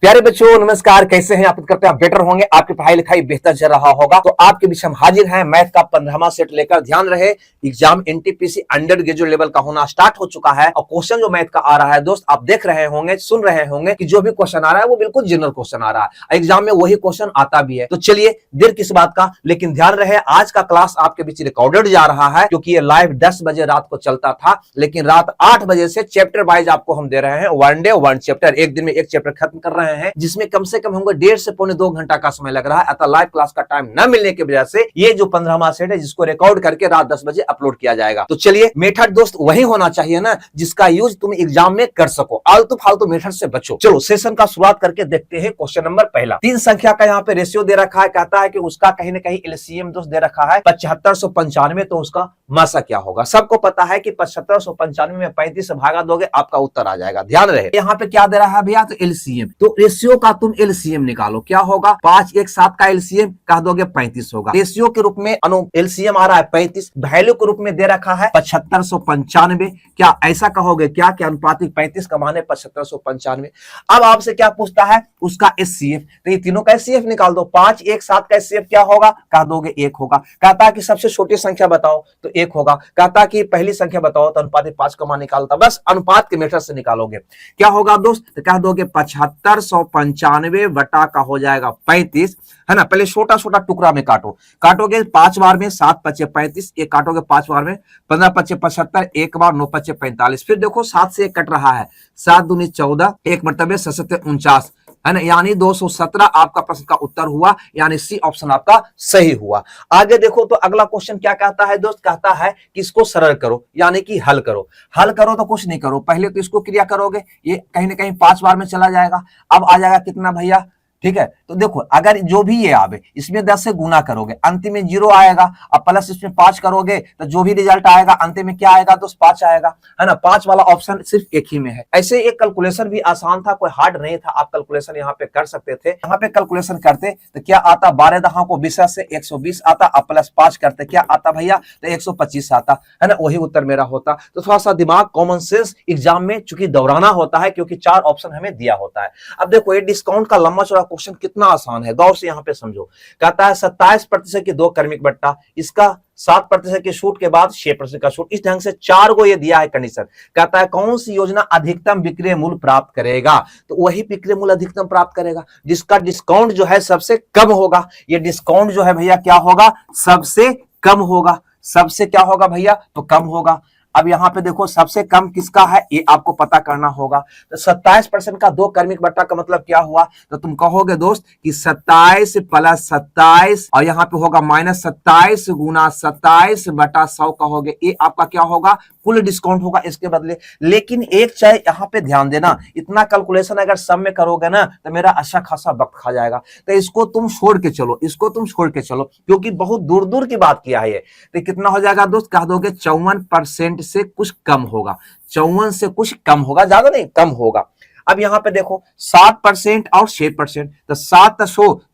प्यारे बच्चों नमस्कार, कैसे हैं आप? करते हैं बेटर होंगे, आपकी पढ़ाई लिखाई बेहतर चल रहा होगा। तो आपके बीच हम हाजिर हैं मैथ का 15वां सेट लेकर। ध्यान रहे, exam NTPC under graduate level का होना स्टार्ट हो चुका है और क्वेश्चन जो मैथ का आ रहा है दोस्त, आप देख रहे होंगे, सुन रहे होंगे कि जो भी क्वेश्चन आ रहा है वो बिल्कुल जनरल क्वेश्चन आ रहा है। एग्जाम में वही क्वेश्चन आता भी है। तो चलिए, देर किस बात का, लेकिन ध्यान रहे आज का क्लास आपके बीच रिकॉर्डेड जा रहा है, क्योंकि ये लाइव 10 बजे रात को चलता था, लेकिन रात 8 बजे से चैप्टर वाइज आपको हम दे रहे हैं। वन डे वन चैप्टर, एक दिन में एक चैप्टर खत्म कर रहे हैं, जिसमें कम से कम हमको 1.5 से पौने 2 घंटा का समय लग रहा है। अतः लाइव क्लास का टाइम न मिलने की वजह से ये जो 15वां सेट है, जिसको रिकॉर्ड करके रात 10 बजे अपलोड किया जाएगा। तो चलिए, मेथड दोस्त वही होना चाहिए ना जिसका यूज तुम एग्जाम में कर सको। आलतू फालतू मेथड से बचो। चलो सेशन का शुरुआत करके देखते हैं। क्वेश्चन नंबर पहला, 3 संख्या का यहाँ पे रेशियो दे रखा है। कहता है कि उसका कहीं ना कहीं एलसीएम दोस्त दे रखा है 7595, तो उसका मासा क्या होगा? सबको पता है कि 7595 में 35 से भागा दोगे, आपका उत्तर आ जाएगा। ध्यान रहे, यहाँ पे क्या दे रहा है भैया? तो एलसीएम। तो रेशियो का तुम एलसीएम निकालो, क्या होगा? 5 1 7 का एलसीएम कह दोगे 35 होगा। रेशियो के रूप में एलसीएम आ रहा है 35, वैल्यू के रूप में दे रखा है 7595। क्या ऐसा कहोगे क्या कि अनुपातिक 35 का मान है 7595? अब आपसे क्या पूछता है? उसका एचसीएफ। तो ये तीनों का एचसीएफ निकाल दो। 5 1 7 का एचसीएफ क्या होगा? कह दोगे 1 होगा। कहता है कि सबसे छोटी संख्या बताओ, तो 1 होगा। कहता है कि पहली संख्या बताओ, तो अनुपातिक 5 का मान निकालता। बस अनुपात के मेथड से निकालोगे। क्या होगा दोस्त? तो कह दोगे 7595 बटा का हो जाएगा 35, है ना। पहले छोटा छोटा टुकड़ा में काटोगे 5 बार में 7 5 35, एक काटोगे 5 बार में 15 5 75, एक बार 9 5 45। फिर देखो 7 से 1 कट रहा है, 7 दूनी 14, एक मरतबे 7 49, है ना, यानी 217 आपका प्रश्न का उत्तर हुआ, यानी सी ऑप्शन आपका सही हुआ। आगे देखो तो अगला क्वेश्चन क्या कहता है दोस्त? कहता है कि इसको सरल करो, यानी कि हल करो। हल करो तो कुछ नहीं करो, पहले तो इसको क्रिया करोगे, ये कहीं ना कहीं 5 बार में चला जाएगा। अब आ जाएगा कितना भैया? ठीक है, तो देखो अगर जो भी ये आवे, इसमें 10 से गुना करोगे, अंतिम में 0 आएगा। अब प्लस इसमें 5 करोगे तो जो भी रिजल्ट आएगा अंतिम में क्या आएगा? तो 5 आएगा, है ना। 5 वाला ऑप्शन सिर्फ एक ही में है। ऐसे एक कैलकुलेशन भी आसान था, कोई हार्ड नहीं था, आप कैलकुलेशन यहाँ पे कर सकते थे। यहाँ पे कैलकुलेशन करते तो क्या आता? 12 दहां को 20 से 120 आता। अब प्लस 5 करते क्या आता भैया? तो 125 आता, है ना। वही उत्तर मेरा होता। तो थोड़ा सा दिमाग, कॉमन सेंस एग्जाम में चूंकि दौड़ाना होता है, क्योंकि 4 ऑप्शन हमें दिया होता है। अब देखो ये डिस्काउंट का लंबा चौड़ा क्वेश्चन कितना आसान है, गौर से यहां पे समझो। कहता है 27% की 2 क्रमिक बट्टा, इसका 7% के छूट के बाद 6% का छूट, इस ढंग से 4 को ये दिया है कंडीशन। कहता है कौन सी योजना अधिकतम विक्रय मूल्य प्राप्त करेगा? तो वही विक्रय मूल्य अधिकतम प्राप्त करेगा जिसका डिस्काउंट जो है सबसे कम होगा। ये डिस्काउंट जो है भैया क्या होगा? सबसे कम होगा। सबसे क्या होगा भैया? तो कम होगा। अब यहां पे देखो सबसे कम किसका है, ये आपको पता करना होगा। तो 27% का 2 क्रमिक बट्टा का मतलब क्या हुआ? तो तुम कहोगे दोस्त कि 27 प्लस 27, और यहां पे होगा माइनस 27 गुना 27 बटा 100 कहोगे। ये आपका क्या होगा? कुल डिस्काउंट होगा इसके बदले। लेकिन एक चाहे यहाँ पे ध्यान देना, इतना कैलकुलेशन अगर सब में करोगे ना तो मेरा अच्छा खासा वक्त खा जाएगा। तो इसको तुम छोड़ के चलो, इसको तुम छोड़ के चलो, क्योंकि बहुत दूर दूर की बात किया है ये। तो कितना हो जाएगा दोस्त? कह दोगे 54% से कुछ कम होगा। 54 से कुछ कम होगा, ज्यादा नहीं, कम होगा। अब यहां पे देखो 7% और 6%, तो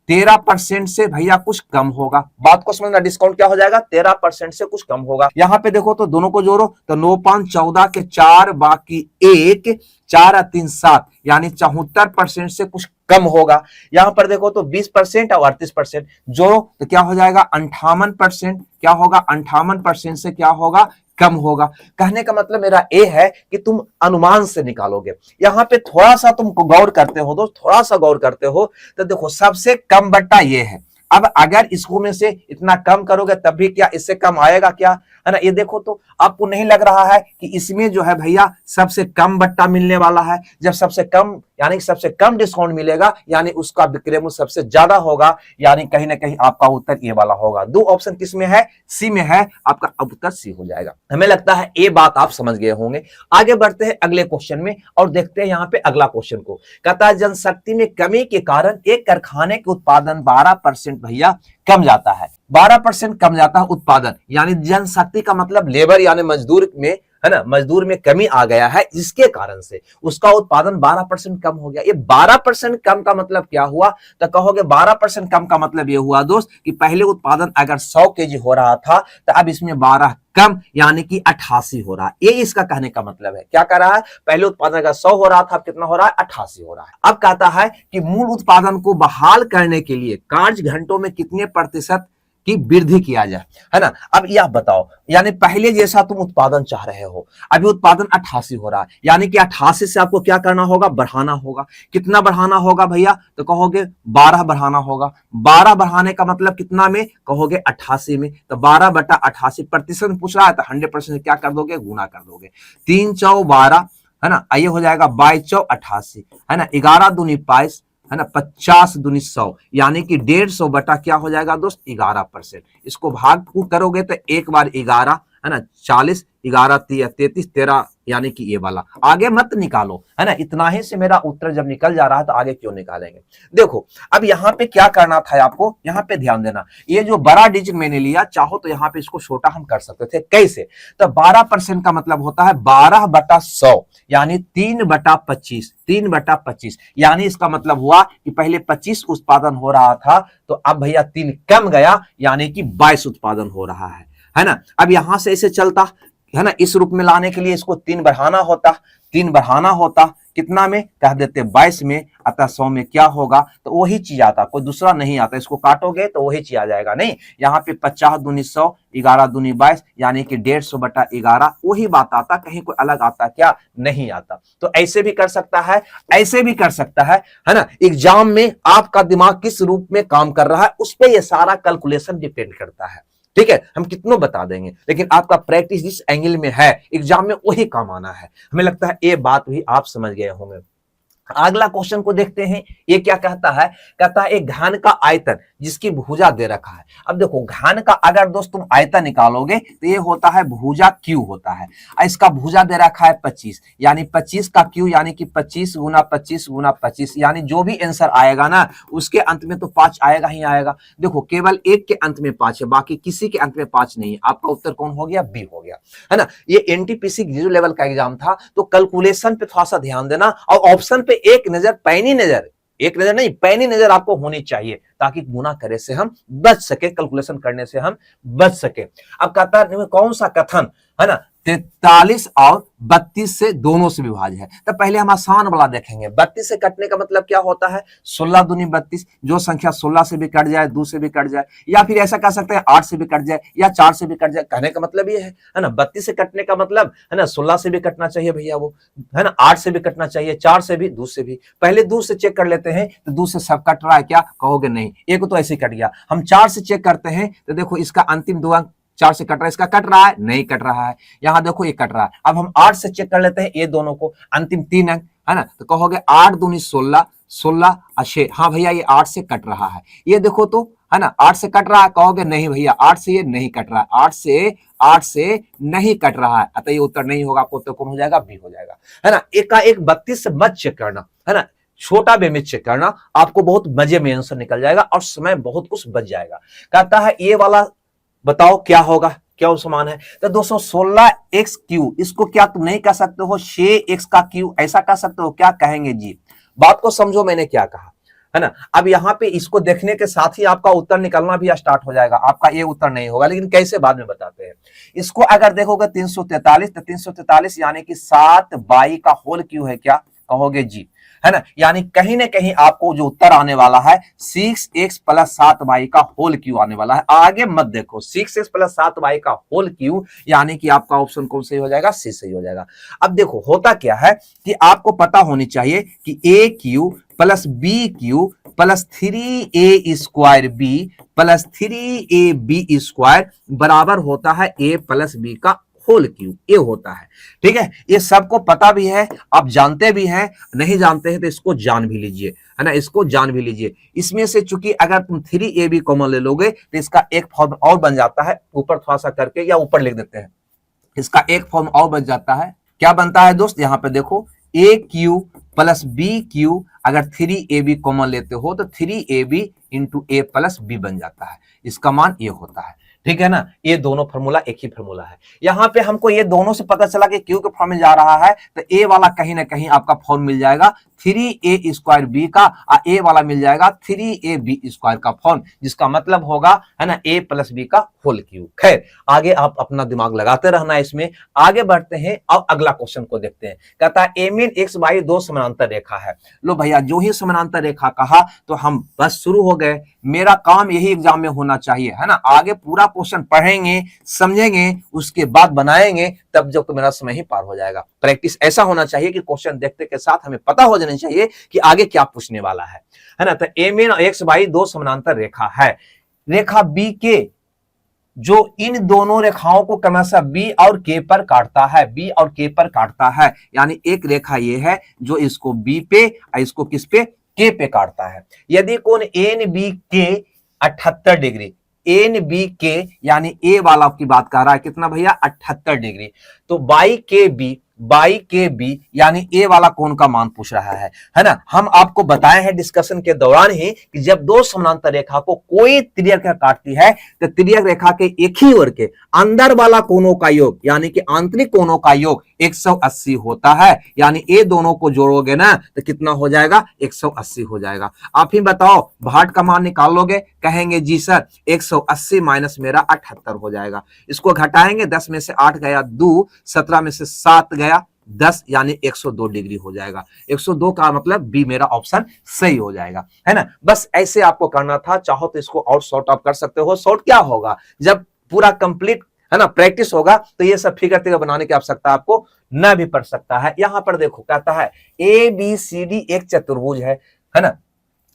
13% से भैया कुछ कम होगा। बात को समझना, डिस्काउंट क्या हो जाएगा? 13% से कुछ कम होगा। यहां पे देखो तो दोनों को जोड़ो तो 9 5 14 के 4 बाकी 1, 4 और 3 7, यानी 74% से कुछ कम होगा। यहां पर देखो तो 20% और 38% जोड़ो तो क्या हो जाएगा? 58%। क्या होगा? 58% से क्या होगा? कम होगा। कहने का मतलब मेरा ये है कि तुम अनुमान से निकालोगे। यहां पे थोड़ा सा तुम गौर करते हो दोस्त, थोड़ा सा गौर करते हो तो देखो सबसे कम बट्टा ये है। अब अगर इसको में से इतना कम करोगे तब भी क्या इससे कम आएगा क्या? है ना। ये देखो तो आपको नहीं लग रहा है कि इसमें जो है भैया सबसे कम बट्टा मिलने वाला है? जब सबसे कम यानी सबसे कम डिस्काउंट मिलेगा, यानी उसका विक्रय मूल्य सबसे ज्यादा होगा, यानी कहीं ना कहीं आपका उत्तर ये वाला होगा। 2 ऑप्शन किस में है? सी में है। आपका उत्तर सी हो जाएगा। हमें लगता है ये बात आप समझ गए होंगे। आगे बढ़ते हैं अगले क्वेश्चन में और देखते हैं यहाँ पे अगला क्वेश्चन को। कहता है जनशक्ति में कमी के कारण एक कारखाने के उत्पादन 12% भैया कम जाता है। 12% कम जाता है उत्पादन, यानी जनशक्ति का मतलब लेबर यानी मजदूर में है ना, मजदूर में कमी आ गया है, जिसके कारण से उसका उत्पादन 12% कम हो गया। ये 12% कम का मतलब क्या हुआ? तो कहोगे 12% कम का मतलब ये हुआ दोस्त कि पहले उत्पादन अगर 100 केजी हो रहा था तो अब इसमें 12 कम यानी कि 88 हो रहा है। ये इसका कहने का मतलब है। क्या कर रहा है? पहले उत्पादन अगर 100 हो रहा था, अब कितना हो रहा है? 88 हो रहा है। अब कहता है कि मूल उत्पादन को बहाल करने के लिए कार्य घंटों में कितने प्रतिशत की वृद्धि किया जाए, है ना। अब यह बताओ, यानी पहले जैसा तुम उत्पादन चाह रहे हो, अभी उत्पादन 88 हो रहा है, यानी कि 88 से आपको क्या करना होगा? बढ़ाना होगा। कितना बढ़ाना होगा भैया? तो कहोगे 12 बढ़ाना होगा। 12 बढ़ाने का मतलब कितना में? कहोगे 88 में। तो 12/88 प्रतिशत पूछ रहा है तो 100% क्या कर दोगे? गुना कर दोगे। 3 चौ 12, है ना, ये हो जाएगा 22 चौ 88, है ना, 11 दूनी 22, है ना, 50 दूनी 100, यानी कि 150 बटा क्या हो जाएगा दोस्त? 11%। इसको भाग करोगे तो एक बार 11, है ना, 40, 11 33, 13, यानी कि ये वाला। आगे मत निकालो, है ना, इतना ही से मेरा उत्तर जब निकल जा रहा है तो आगे क्यों निकालेंगे। देखो अब यहाँ पे क्या करना था आपको, यहाँ पे ध्यान देना। ये जो बड़ा डिजिट मैंने लिया, चाहो तो यहाँ पे इसको छोटा हम कर सकते थे। कैसे? तो 12% का मतलब होता है 12/100, यानी 3/25, 3/25, यानी इसका मतलब हुआ कि पहले 25 उत्पादन हो रहा था तो अब भैया 3 कम गया, यानी कि 22 उत्पादन हो रहा है ना। अब यहां से ऐसे चलता, है ना, इस रूप में लाने के लिए इसको 3 बढ़ाना होता, 3 बढ़ाना होता, कितना में? कह देते 22 में, अतः 100 में क्या होगा? तो वही चीज आता, कोई दूसरा नहीं आता। इसको काटोगे तो वही चीज आ जाएगा। नहीं, यहाँ पे 50 दूनी 100, 11 दूनी 22, यानी कि 150/11, वही बात आता। कहीं कोई अलग आता क्या? नहीं आता। तो ऐसे भी कर सकता है, ऐसे भी कर सकता है ना। एग्जाम में आपका दिमाग किस रूप में काम कर रहा है उस पर यह सारा कैलकुलेशन डिपेंड करता है। ठीक है, हम कितनों बता देंगे, लेकिन आपका प्रैक्टिस जिस एंगल में है एग्जाम में वही काम आना है। हमें लगता है ये बात भी आप समझ गए होंगे। अगला क्वेश्चन को देखते हैं। ये क्या कहता है? कहता है एक घन का आयतन जिसकी भुजा दे रखा है। अब देखो घन का अगर दोस्त तुम आयतन निकालोगे तो ये होता है भुजा क्यू होता है। इसका भुजा दे रखा है 25, यानी 25 का क्यू, यानी कि 25 गुना 25 गुना 25, यानी जो भी आंसर आएगा ना उसके अंत में तो 5 आएगा ही आएगा। देखो केवल एक के अंत में 5 है, बाकी किसी के अंत में 5 नहीं है। आपका उत्तर कौन हो गया? बी हो गया, है ना। ये एनटीपीसी ग्रेजुएट लेवल का एग्जाम था, तो कैलकुलेशन पे थोड़ा सा ध्यान देना और ऑप्शन पे एक नजर, पैनी नजर, एक नजर नहीं पैनी नजर आपको होनी चाहिए, ताकि गुना करे से हम बच सके, कैलकुलेशन करने से हम बच सके। अब कहता है कौन सा कथन, है ना, 43 और 32 से दोनों से विभाज्य है। तो पहले हम आसान वाला देखेंगे। 32 से कटने का मतलब क्या होता है? 16 दूनी 32, जो संख्या 16 से भी कट जाए, 2 से भी कट जाए, या फिर ऐसा कह सकते हैं 8 से भी कट जाए या 4 से भी कट जाए। कहने का मतलब ये है ना, 32 से कटने का मतलब, है ना, 16 से भी कटना चाहिए भैया वो, है ना, 8 से भी कटना चाहिए, 4 से भी, 2 से भी। पहले 2 से चेक कर लेते हैं, तो 2 से सब कट रहा है क्या? कहोगे नहीं, एक तो ऐसे कट गया। हम 4 से चेक करते हैं तो देखो इसका अंतिम 2 अंक 4 से कट रहा है, इसका कट रहा है? नहीं कट रहा है। यहां देखो ये कट रहा है। अब हम 8 से चेक कर लेते हैं ये दोनों को, अंतिम 3 अंक, है ना, तो कहोगे 8 दूनी 16, 16 6, हाँ भैया ये 8 से कट रहा है। ये देखो तो, है ना, 8 से कट रहा है? कहोगे नहीं भैया 8 से ये नहीं कट रहा है, 8 से नहीं कट रहा है, अतः ये उत्तर नहीं होगा। आपको उत्तर कौन हो जाएगा? बी हो जाएगा, है ना। एक का एक 32 से मत चेक करना, है ना, छोटा बे में चेक करना, आपको बहुत मजे में आंसर निकल जाएगा और समय बहुत कुछ बच जाएगा। कहता है ये वाला बताओ क्या होगा, क्या समान है? तो 216x क्यू, इसको क्या तुम नहीं कह सकते हो 6x का क्यू, ऐसा कह सकते हो? क्या कहेंगे जी? बात को समझो मैंने क्या कहा, है ना। अब यहाँ पे इसको देखने के साथ ही आपका उत्तर निकलना भी स्टार्ट हो जाएगा। आपका ये उत्तर नहीं होगा, लेकिन कैसे बाद में बताते हैं। इसको अगर देखोगे 343, तो 343 यानी कि 7 बाई का होल क्यू है क्या? कहोगे जी, है ना। यानी कहीं ना कहीं आपको जो उत्तर आने वाला है 6x + 7y का होल क्यू आने वाला है। आगे मत देखो, 6x + 7y का होल क्यू, यानी कि आपका ऑप्शन कौन सही हो जाएगा? सी सही हो जाएगा। अब देखो होता क्या है कि आपको पता होनी चाहिए कि AQ + BQ + 3A² B + 3AB² बराबर होता है A + B का होल क्यू, ये होता है। ठीक है, ये सबको पता भी है, आप जानते भी हैं, नहीं जानते हैं तो इसको जान भी लीजिए, है ना, इसको जान भी लीजिए। इसमें से चूंकि अगर तुम 3AB कॉमन ले लोगे तो इसका एक फॉर्म और बन जाता है, ऊपर थोड़ा सा करके या ऊपर लिख देते हैं, इसका एक फॉर्म और बन जाता है। क्या बनता है दोस्त? यहाँ पे देखो AQ + BQ, अगर 3AB कॉमन लेते हो तो 3AB × A + B बन जाता है। इसका मान ये होता है। ठीक है ना, ये दोनों फार्मूला एक ही फार्मूला है। यहां पे हमको ये दोनों से पता चला कि क्यू के फॉर्म में जा रहा है, तो ए वाला कहीं ना कहीं आपका फॉर्म मिल जाएगा 3a² बी का, और ए वाला मिल जाएगा 3ab² का फॉर्म, जिसका मतलब होगा है ना a + b का होल क्यूब। खैर आगे आप अपना दिमाग लगाते रहना इसमें। आगे बढ़ते हैं, अब अगला क्वेश्चन को देखते हैं। कहता है ए में x y दो समानांतर रेखा है। लो भैया, जो ही समानांतर रेखा कहा तो हम बस शुरू हो गए। मेरा काम यही एग्जाम में होना चाहिए, है ना। आगे पूरा क्वेश्चन पढ़ेंगे, समझेंगे, उसके बाद बनाएंगे, तब जब तो मेरा समय ही पार हो जाएगा। प्रैक्टिस ऐसा होना चाहिए कि क्वेश्चन देखते के साथ हमें पता हो जाना चाहिए कि आगे क्या पूछने वाला है ना। तो ए में x y दो समानांतर रेखा है। रेखा बी के जो इन दोनों रेखाओं को क्रमशः बी और के पर काटता है, बी और के पर काटता है। यानी एक रेखा ये है जो इसको बी पे और इसको किस पे, के पे काटता है। यदि कोण एन बी के 78 डिग्री, एन बी के यानी ए वाला की बात कर रहा है, कितना भैया 78 डिग्री, तो बाई के बी यानी ए वाला कोण का मान पूछ रहा है ना। हम आपको बताए हैं डिस्कशन के दौरान ही कि जब दो समानांतर रेखा को कोई तिर्यक रेखा काटती है तो तिर्यक रेखा के एक ही ओर के अंदर वाला कोणों का योग यानी कि आंतरिक कोणों का योग 180 होता है। यानी ये दोनों को जोड़ोगे ना तो कितना हो जाएगा, 180 हो जाएगा। आप ही बताओ, भाट का मान निकालोगे, कहेंगे जी सर 180 माइनस मेरा 78 हो जाएगा। इसको घटाएंगे, 10 में से 8 गया 2, 17 में से 7 गया 10, यानी 102 डिग्री हो जाएगा। 102 का मतलब बी मेरा ऑप्शन सही हो जाएगा, है ना। बस ऐसे आपको करना था। चाहो तो इसको और शॉर्ट आउट कर सकते हो। शॉर्ट क्या होगा, जब पूरा कंप्लीट है ना प्रैक्टिस होगा तो ये सब फिगर बनाने की आवश्यकता आपको न भी पड़ सकता है। यहां पर देखो कहता है ए बी सी डी एक चतुर्भुज है ना,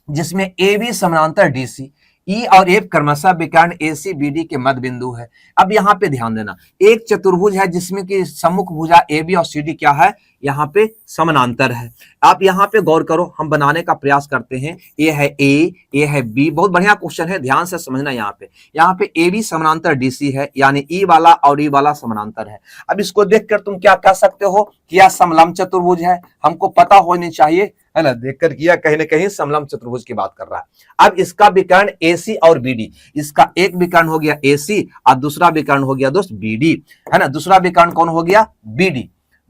जिसमें ए बी समानांतर डी सी, ई और एफ क्रमशः विकर्ण ए सी बी डी के मध्य बिंदु है। अब यहाँ पे ध्यान देना, एक चतुर्भुज है जिसमें कि सम्मुख भुजा ए बी और सी डी क्या है, यहाँ पे समानांतर है। आप यहाँ पे गौर करो, हम बनाने का प्रयास करते हैं। ए है ए है बी, बहुत बढ़िया क्वेश्चन है, ध्यान से समझना। यहाँ पे ए बी समानांतर डी सी है, यानी ई वाला और ई वाला समानांतर है। अब इसको देखकर तुम क्या कह सकते हो कि यह समलंब चतुर्भुज है, हमको पता होनी चाहिए, है ना। देखकर किया कहीं ना कहीं समलंब चतुर्भुज की बात कर रहा है। अब इसका विकर्ण AC और BD, इसका एक विकर्ण हो गया AC और दूसरा विकर्ण हो गया दोस्त BD, है ना। दूसरा विकर्ण कौन हो गया,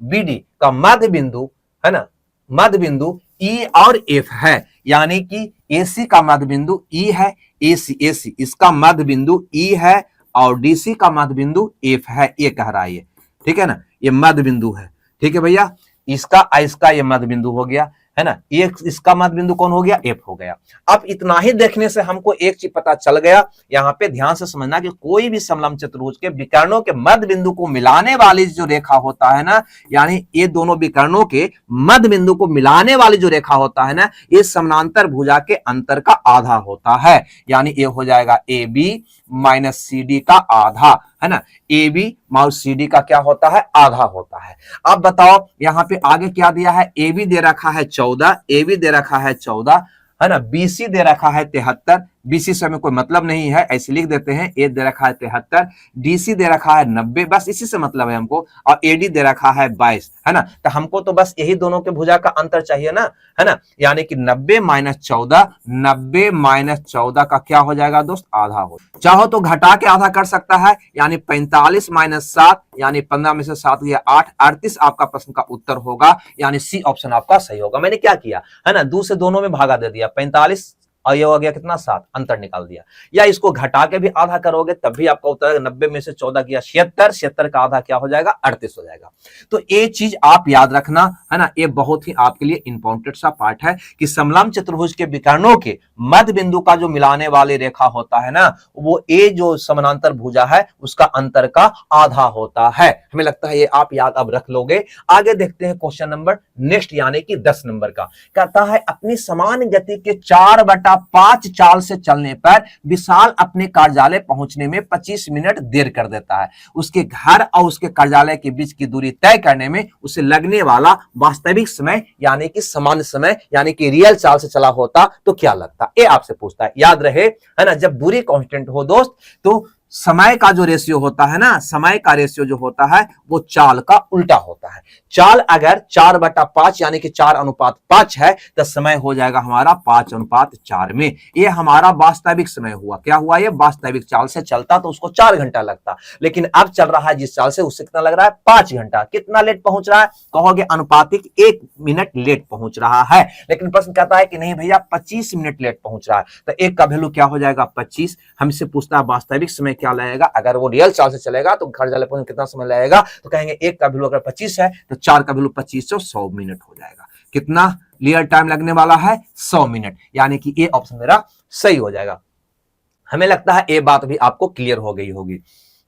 BD का मध्य बिंदु, है ना, मध्य बिंदु E और F है। यानी कि AC का मध्य बिंदु E है, AC इसका मध्य बिंदु E है और DC का मध्य बिंदु F है, ये कह रहा है ये, ठीक है ना। ये मध्य बिंदु है, ठीक है भैया। इसका ये मध्य बिंदु हो गया, है ना। ये इसका मध्य बिंदु कौन हो गया, एफ हो गया। अब इतना ही देखने से हमको एक चीज पता चल गया। यहाँ पे ध्यान से समझना कि कोई भी समलंब चतुर्भुज के विकर्णों के मध्य बिंदु को मिलाने वाली जो रेखा होता है ना, यानी ये दोनों विकर्णों के मध्य बिंदु को मिलाने वाली जो रेखा होता है ना, ये समानांतर भुजा के अंतर का आधा होता है। यानी ये हो जाएगा A B minus C D का आधा, है ना। A B minus C D का क्या होता है, आधा होता है। अब बताओ यहाँ पे आगे क्या दिया है, ए बी दे रखा है 14, ए बी दे रखा है 14, है ना। बीसी दे रखा है 73, बीसी से हमें कोई मतलब नहीं है, ऐसे लिख देते हैं। ए दे रखा है 73, डीसी दे रखा है 90, बस इसी से मतलब है हमको, और एडी दे रखा है 22, है ना। तो हमको तो बस यही दोनों के भुजा का अंतर चाहिए ना, है ना। यानी कि 90 माइनस 14, 90 माइनस 14 का क्या हो जाएगा दोस्त, आधा हो। चाहो तो घटा के आधा कर सकता है, यानी 45 माइनस 7, यानी 15 में से 7 गया 8, 38 आपका प्रश्न का उत्तर होगा। यानी सी ऑप्शन आपका सही होगा। मैंने क्या किया है ना, 2 से दोनों में भागा दे दिया, 45 और ये हो गया कितना 7, अंतर निकाल दिया। या इसको घटा के भी आधा करोगे तब भी आपका उत्तर 90 में से 14 किया 76, 76 का आधा क्या हो जाएगा, 38 हो जाएगा। तो ये चीज आप याद रखना, है ना। ये बहुत ही आपके लिए इंपॉर्टेंट सा पार्ट है कि समलंब चतुर्भुज के विकर्णों के मध्य बिंदु का जो मिलाने वाली रेखा होता है ना, वो ए जो समानांतर भुजा है उसका अंतर का आधा होता है। हमें लगता है ये आप याद अब रख लोगे। आगे देखते हैं क्वेश्चन नंबर नेक्स्ट, यानी कि 10 नंबर का। कहता है अपनी समान गति के 4/5 चाल से चलने पर विशाल अपने कार्यालय पहुंचने में 25 मिनट देर कर देता है। उसके घर और उसके कार्यालय के बीच की दूरी तय करने में उसे लगने वाला वास्तविक समय यानी कि सामान्य समय यानी कि रियल चाल से चला होता तो क्या लगता, ये आपसे पूछता है। याद रहे, है ना, जब दूरी कांस्टेंट हो दोस्त तो समय का जो रेशियो होता है ना, समय का रेशियो जो होता है वो चाल का उल्टा होता है। चाल अगर 4/5 यानी कि 4:5 है तो समय हो जाएगा हमारा 5:4 में। ये हमारा वास्तविक समय हुआ। क्या हुआ? ये वास्तविक चाल से चलता तो उसको 4 घंटा लगता, लेकिन अब चल रहा है जिस चाल से उससे कितना लग रहा है? 5 घंटा। कितना लेट पहुंच रहा है? कहोगे अनुपातिक 1 मिनट लेट पहुंच रहा है। लेकिन प्रश्न कहता है कि नहीं भैया 25 मिनट लेट पहुंच रहा है, तो एक का वैल्यू क्या हो जाएगा? 25। हमसे पूछता है वास्तविक समय क्या लगेगा। अगर वो रियल चाल से चलेगा तो घर जाने पर कितना समय लगेगा, तो कहेंगे एक का वैल्यू अगर 25 है तो 4 का वैल्यू 25 से 100 मिनट हो जाएगा। कितना रियल टाइम लगने वाला है? 100 मिनट, यानी कि ये ऑप्शन मेरा सही हो जाएगा। हमें लगता है ये बात भी आपको क्लियर हो गई होगी।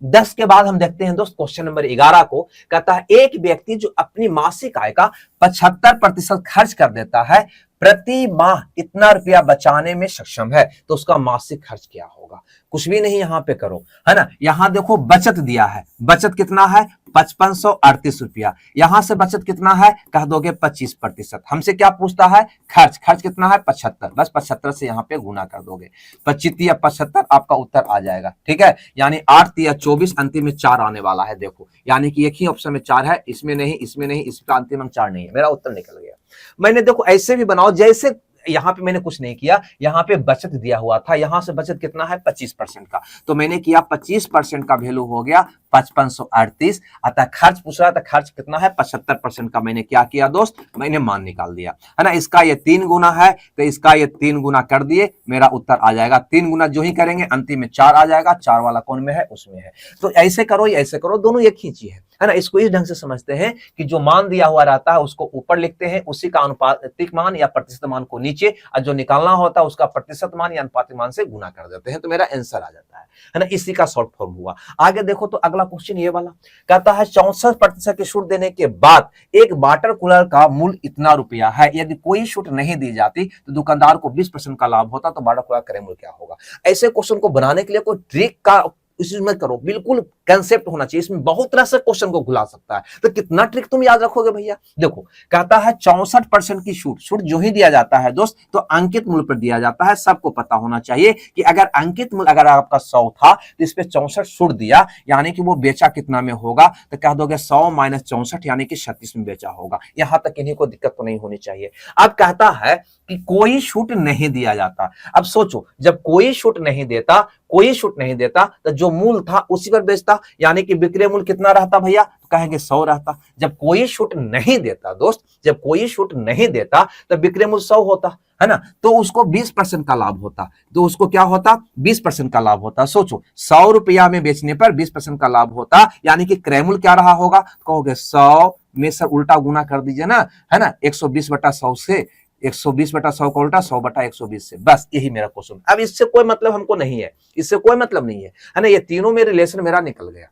10 के बाद हम देखते हैं दोस्त क्वेश्चन नंबर 11 को। कहता है एक व्यक्ति जो अपनी मासिक आय का 75% खर्च कर देता है, प्रति माह इतना रुपया बचाने में सक्षम है, तो उसका मासिक खर्च क्या होगा? कुछ भी नहीं यहां पे करो, है ना। यहां देखो बचत दिया है, बचत कितना है? 5538 रुपया। यहां से बचत कितना है? कह दोगे 25%। हमसे क्या पूछता है? खर्च। खर्च कितना है? 75। बस 75 से यहां पे गुना कर दोगे, 25 या 75 आपका उत्तर आ जाएगा। ठीक है, यानी 8 या 24, अंतिम में 4 आने वाला है। देखो यानी कि एक ही ऑप्शन में 4 है, इसमें नहीं, इसमें नहीं, इसका अंतिम में 4 नहीं है। मेरा उत्तर निकल गया। मैंने देखो ऐसे भी बनाओ, जैसे यहां पे मैंने कुछ नहीं किया, यहां पे बचत दिया हुआ था, यहां से बचत कितना है? 25% का, तो मैंने किया 25% का वैल्यू हो गया 5538। अतः खर्च पूछ रहा था, खर्च कितना है? 75% का। मैंने क्या किया दोस्त? मैंने मान निकाल दिया, है ना। इसका ये 3 गुना है तो इसका ये 3 गुना कर दिए, मेरा उत्तर आ जाएगा। 3 गुना जो ही करेंगे अंतिम में 4 आ जाएगा। 4 वाला कौन में है? उसमें है। तो ऐसे करो या ऐसे करो, दोनों एक ही चीज है ना। इसको इस ढंग से समझते हैं कि जो मान दिया हुआ रहता है उसको ऊपर लिखते हैं, उसी का अनुपातिक मान या प्रतिशत मान को नीचे, और जो निकालना होता है उसका प्रतिशत मान या अनुपातिक मान से गुना कर देते हैं, तो मेरा आंसर आ जाता है ना। इसी का शॉर्ट फॉर्म हुआ। आगे देखो तो अगला क्वेश्चन ये वाला कहता है 64% की छूट देने के बाद एक वाटर कूलर का मूल्य इतना रुपया है, यदि कोई छूट नहीं दी जाती तो दुकानदार को 20% का लाभ होता, तो वाटर कूलर का क्रय मूल्य क्या होगा? ऐसे क्वेश्चन को बनाने के लिए कोई ट्रिक का इसमें करो, बिल्कुल कंसेप्ट होना चाहिए। इसमें बहुत तरह से क्वेश्चन को घुला सकता है, तो कितना ट्रिक तुम याद रखोगे भैया? देखो कहता है 64% की छूट। छूट जो ही दिया जाता है दोस्त तो अंकित मूल्य पर दिया जाता है। सबको पता होना चाहिए कि अगर अंकित मूल्य अगर आपका 100 था तो इस पे 64 छूट दिया, यानी कि वो बेचा कितना में होगा? तो कह दोगे 100 माइनस 64 यानी कि 36 में बेचा होगा। यहां तक इन्हीं को दिक्कत तो नहीं होनी चाहिए। अब कहता है कि कोई छूट नहीं दिया जाता। अब सोचो, जब कोई छूट नहीं देता, कोई छूट नहीं देता, तो जो मूल था उसी पर बेचता, यानी कि विक्रय मूल्य कितना रहता भैया? तो कहेंगे 100 रहता। जब कोई छूट नहीं देता दोस्त, जब कोई छूट नहीं देता तो विक्रय मूल्य 100 होता, है ना। तो उसको 20% का लाभ होता, तो उसको क्या होता? 20% का लाभ होता। सोचो 100 रुपया में बेचने पर 20% का लाभ होता, यानी कि क्रय मूल्य क्या रहा होगा? कहोगे 100 में सर उल्टा गुना कर दीजिए ना, है ना। 120/100 से 120/100 का उल्टा 100/120 से, बस यही मेरा क्वेश्चन। अब इससे कोई मतलब हमको नहीं है, इससे कोई मतलब नहीं है ना। ये तीनों में रिलेशन मेरा निकल गया।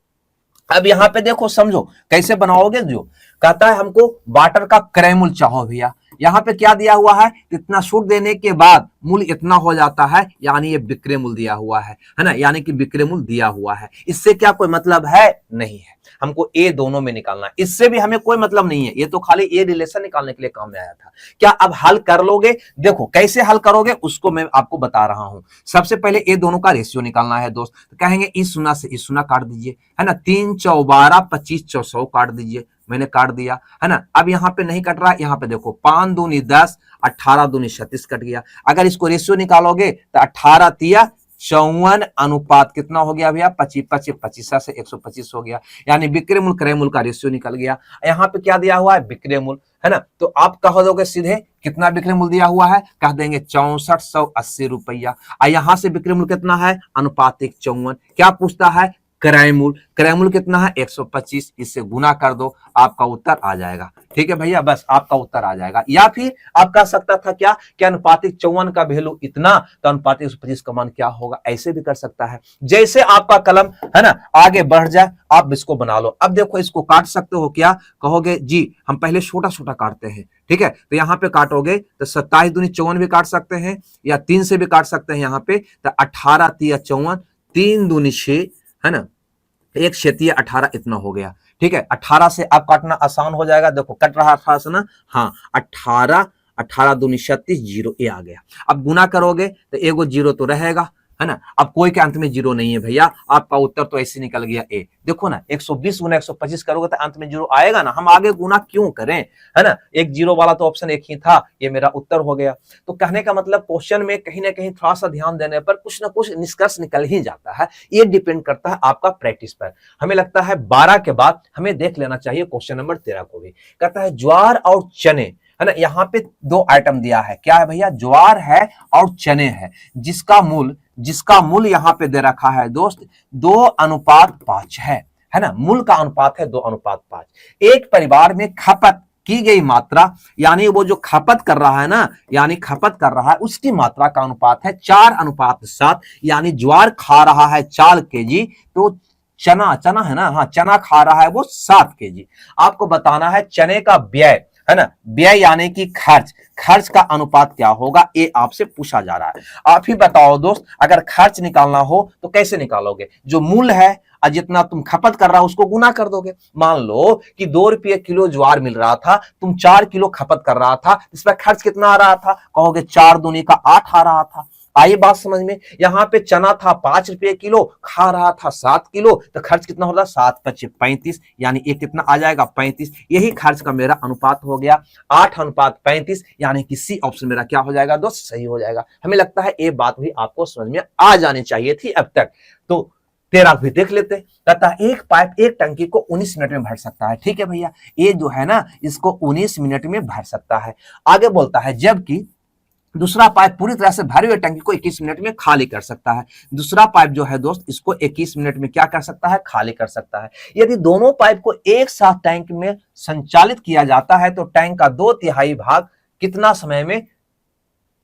अब यहां पे देखो, समझो कैसे बनाओगे। जो कहता है हमको वाटर का क्रय मूल्य चाहो भैया, यहां पे क्या दिया हुआ है? इतना छूट देने के बाद मूल्य इतना हो जाता है, यानी ये विक्रय मूल्य दिया हुआ है ना, यानी कि विक्रय मूल्य दिया हुआ है। इससे क्या कोई मतलब है? नहीं है। हमको ए दोनों में निकालना है, इससे भी हमें कोई मतलब नहीं है। ये तो खाली ए रिलेशन निकालने के लिए काम में आया था। क्या अब हल कर लोगे? देखो कैसे हल करोगे उसको मैं आपको बता रहा हूं। सबसे पहले ए दोनों का रेशियो निकालना है दोस्त। तो कहेंगे इस शून्य से इस शून्य काट दीजिए, है ना। 3 चौबारा 25 100 काट दीजिए, मैंने काट दिया, है ना। अब यहाँ पे नहीं कट रहा, यहाँ पे देखो 5 दूनी 10, 18 दूनी 36 कट गया। अगर इसको रेशियो निकालोगे तो 18 तिया 54 अनुपात कितना हो गया भैया? 25 से 125 हो गया, यानी विक्रय मूल्य क्रय मूल्य का रेशियो निकल गया। यहाँ पे क्या दिया हुआ है? विक्रय मूल्य, है ना। तो आप कह दोगे सीधे कितना विक्रय मूल्य दिया हुआ है? कह देंगे 6480 रुपया। यहाँ से विक्रय मूल्य कितना है? अनुपातिक 54। क्या पूछता है? क्रय मूल्य। क्रय मूल्य कितना है? 125। इससे गुना कर दो, आपका उत्तर आ जाएगा। ठीक है भैया, बस आपका उत्तर आ जाएगा। या फिर आप कह सकता था क्या कि अनुपातिक 54 का वैल्यू इतना, तो अनुपातिक 125 का मान क्या होगा? ऐसे भी कर सकता है। जैसे आपका कलम है ना आगे बढ़ जाए, आप इसको बना लो। अब देखो इसको काट सकते हो क्या? कहोगे जी हम पहले छोटा छोटा काटते हैं। ठीक है, तो यहाँ पे काटोगे तो 27 दूनी 54 भी काट सकते हैं, या 3 से भी काट सकते हैं। यहाँ पे तो 18 तिया 54, 3 दूनी 6, है ना, 1 6 18 इतना हो गया। ठीक है, 18 से अब काटना आसान हो जाएगा। देखो कट रहा 18 से ना, हाँ 18 18 दूनी 36, जीरो, ये आ गया। अब गुना करोगे तो एगो जीरो तो रहेगा, है ना। अब कोई के अंत में जीरो नहीं है भैया, आपका उत्तर तो ऐसे निकल गया ए। देखो ना 120 गुना 125 करोगे तो अंत में जीरो आएगा ना, हम आगे गुना क्यों करें, है ना। एक जीरो वाला तो ऑप्शन एक ही था, ये मेरा उत्तर हो गया। तो कहने का मतलब क्वेश्चन में कहीं ना कहीं थोड़ा सा ध्यान देने पर कुछ ना कुछ निष्कर्ष निकल ही जाता है। ये डिपेंड करता है आपका प्रैक्टिस पर। हमें लगता है 12 के बाद हमें देख लेना चाहिए क्वेश्चन नंबर 13 को भी। कहता है ज्वार और चने, है ना। यहाँ पे दो आइटम दिया है, क्या है भैया, ज्वार है और चने है, जिसका मूल यहाँ पे दे रखा है दोस्त 2:5 है ना। मूल का अनुपात है 2:5। एक परिवार में खपत की गई मात्रा, यानी वो जो खपत कर रहा है ना, यानी खपत कर रहा है उसकी मात्रा का अनुपात है 4:7, यानी ज्वार खा रहा है 4 केजी, तो चना है ना, हाँ चना खा रहा है वो 7 केजी। आपको बताना है चने का व्यय, है ना, व्यय यानी कि खर्च का अनुपात क्या होगा, ये आपसे पूछा जा रहा है। आप ही बताओ दोस्त, अगर खर्च निकालना हो तो कैसे निकालोगे, जो मूल्य है और जितना तुम खपत कर रहा हो उसको गुना कर दोगे। मान लो कि 2 रुपये किलो ज्वार मिल रहा था, तुम 4 किलो खपत कर रहा था, इस पर खर्च कितना आ रहा था, कहोगे 4 दूनी का 8 आ रहा था। आई बात समझ में। यहाँ पे चना था 5 रुपये किलो, खा रहा था 7 किलो, तो खर्च कितना होगा, 7×5 35, यानी ये कितना आ जाएगा 35। यही खर्च का मेरा अनुपात हो गया 8:35, यानी कि सी ऑप्शन मेरा क्या हो जाएगा दोस्त, सही हो जाएगा। हमें लगता है ये बात भी आपको समझ में आ जानी चाहिए थी अब तक। तो 13 भी देख लेते। कहता है एक पाइप एक टंकी को 19 मिनट में भर सकता है। ठीक है भैया, ये जो है ना इसको 19 मिनट में भर सकता है। आगे बोलता है जबकि दूसरा पाइप पूरी तरह से भरी हुई टंकी को 21 मिनट में खाली कर सकता है। दूसरा पाइप जो है दोस्त इसको 21 मिनट में क्या कर सकता है, खाली कर सकता है। यदि दोनों पाइप को एक साथ टैंक में संचालित किया जाता है तो टैंक का 2/3 भाग कितना समय में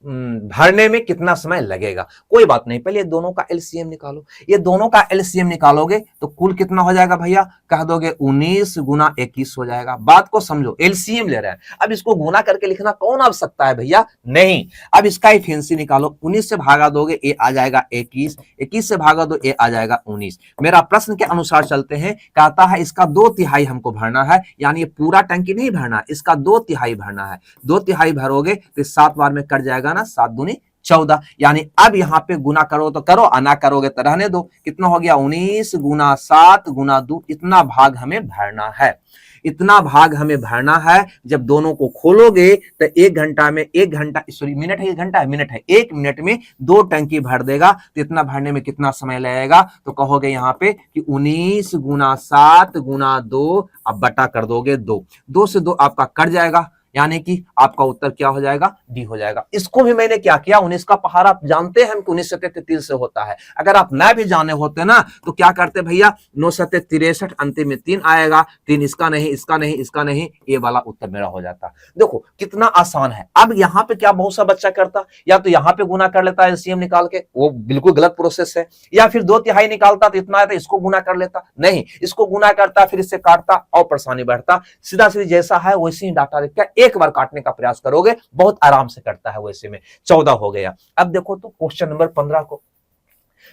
भरने में कितना समय लगेगा। कोई बात नहीं, पहले दोनों का एलसीएम निकालो। ये दोनों का एलसीएम निकालोगे तो कुल कितना हो जाएगा भैया, कह दोगे 19 गुना 21 हो जाएगा। बात को समझो, एलसीएम ले रहे हैं, अब इसको गुना करके लिखना कौन आवश्यकता है भैया, नहीं। अब इसका एफिशिएंसी निकालो, 19 से भागा दोगे ये आ जाएगा 21, 21 से भागा दो ये आ जाएगा 19। मेरा प्रश्न के अनुसार चलते हैं, कहता है इसका 2/3 हमको भरना है, यानी ये पूरा टंकी नहीं भरना, इसका 2/3 भरना है। 2/3 भरोगे तो 7 बार में कट जाएगा ना, 7 दूनी 14, यानी अब यहाँ पे गुना करो तो करो, ना करोगे तो रहने दो। कितना हो गया 19 गुना 7 गुना 2, इतना भाग हमें भरना है। इतना भाग हमें भरना है। जब दोनों को खोलोगे तो 1 घंटा में, 1 घंटा सॉरी मिनट है, 1 घंटा है, मिनट है, 1 मिनट में 2 टंकी भर देगा। तो इतना भरने में कितना समय लगेगा, तो कहोगे यहाँ पे कि 19 गुना 7 गुना 2, अब बटा कर दोगे 2 से 2 आपका कट जाएगा, यानी कि आपका उत्तर क्या हो जाएगा, डी हो जाएगा। इसको भी मैंने क्या किया, 19 का पहाड़ा आप जानते हैं हम 19 सत्ते 33 से होता है। अगर आप ना भी जाने होते ना तो क्या करते भैया, 9 सत्ते 63, अंतिम में 3 आएगा, 3 इसका नहीं, इसका नहीं, इसका नहीं, ये वाला उत्तर मेरा हो जाता। देखो कितना आसान है। अब यहाँ पे क्या बहुत सा बच्चा करता, या तो यहाँ पे गुना कर लेता एलसीएम निकाल के, वो बिल्कुल गलत प्रोसेस है, या फिर 2/3 निकालता तो इतना आता इसको गुना कर लेता, नहीं इसको गुना करता फिर इससे काटता और परेशानी बढ़ता। सीधा सीधी जैसा है वैसे ही डाटा लिख के एक बार काटने का प्रयास करोगे, बहुत आराम से कटता है। वैसे में 14 हो गया। अब देखो तो क्वेश्चन नंबर 15 को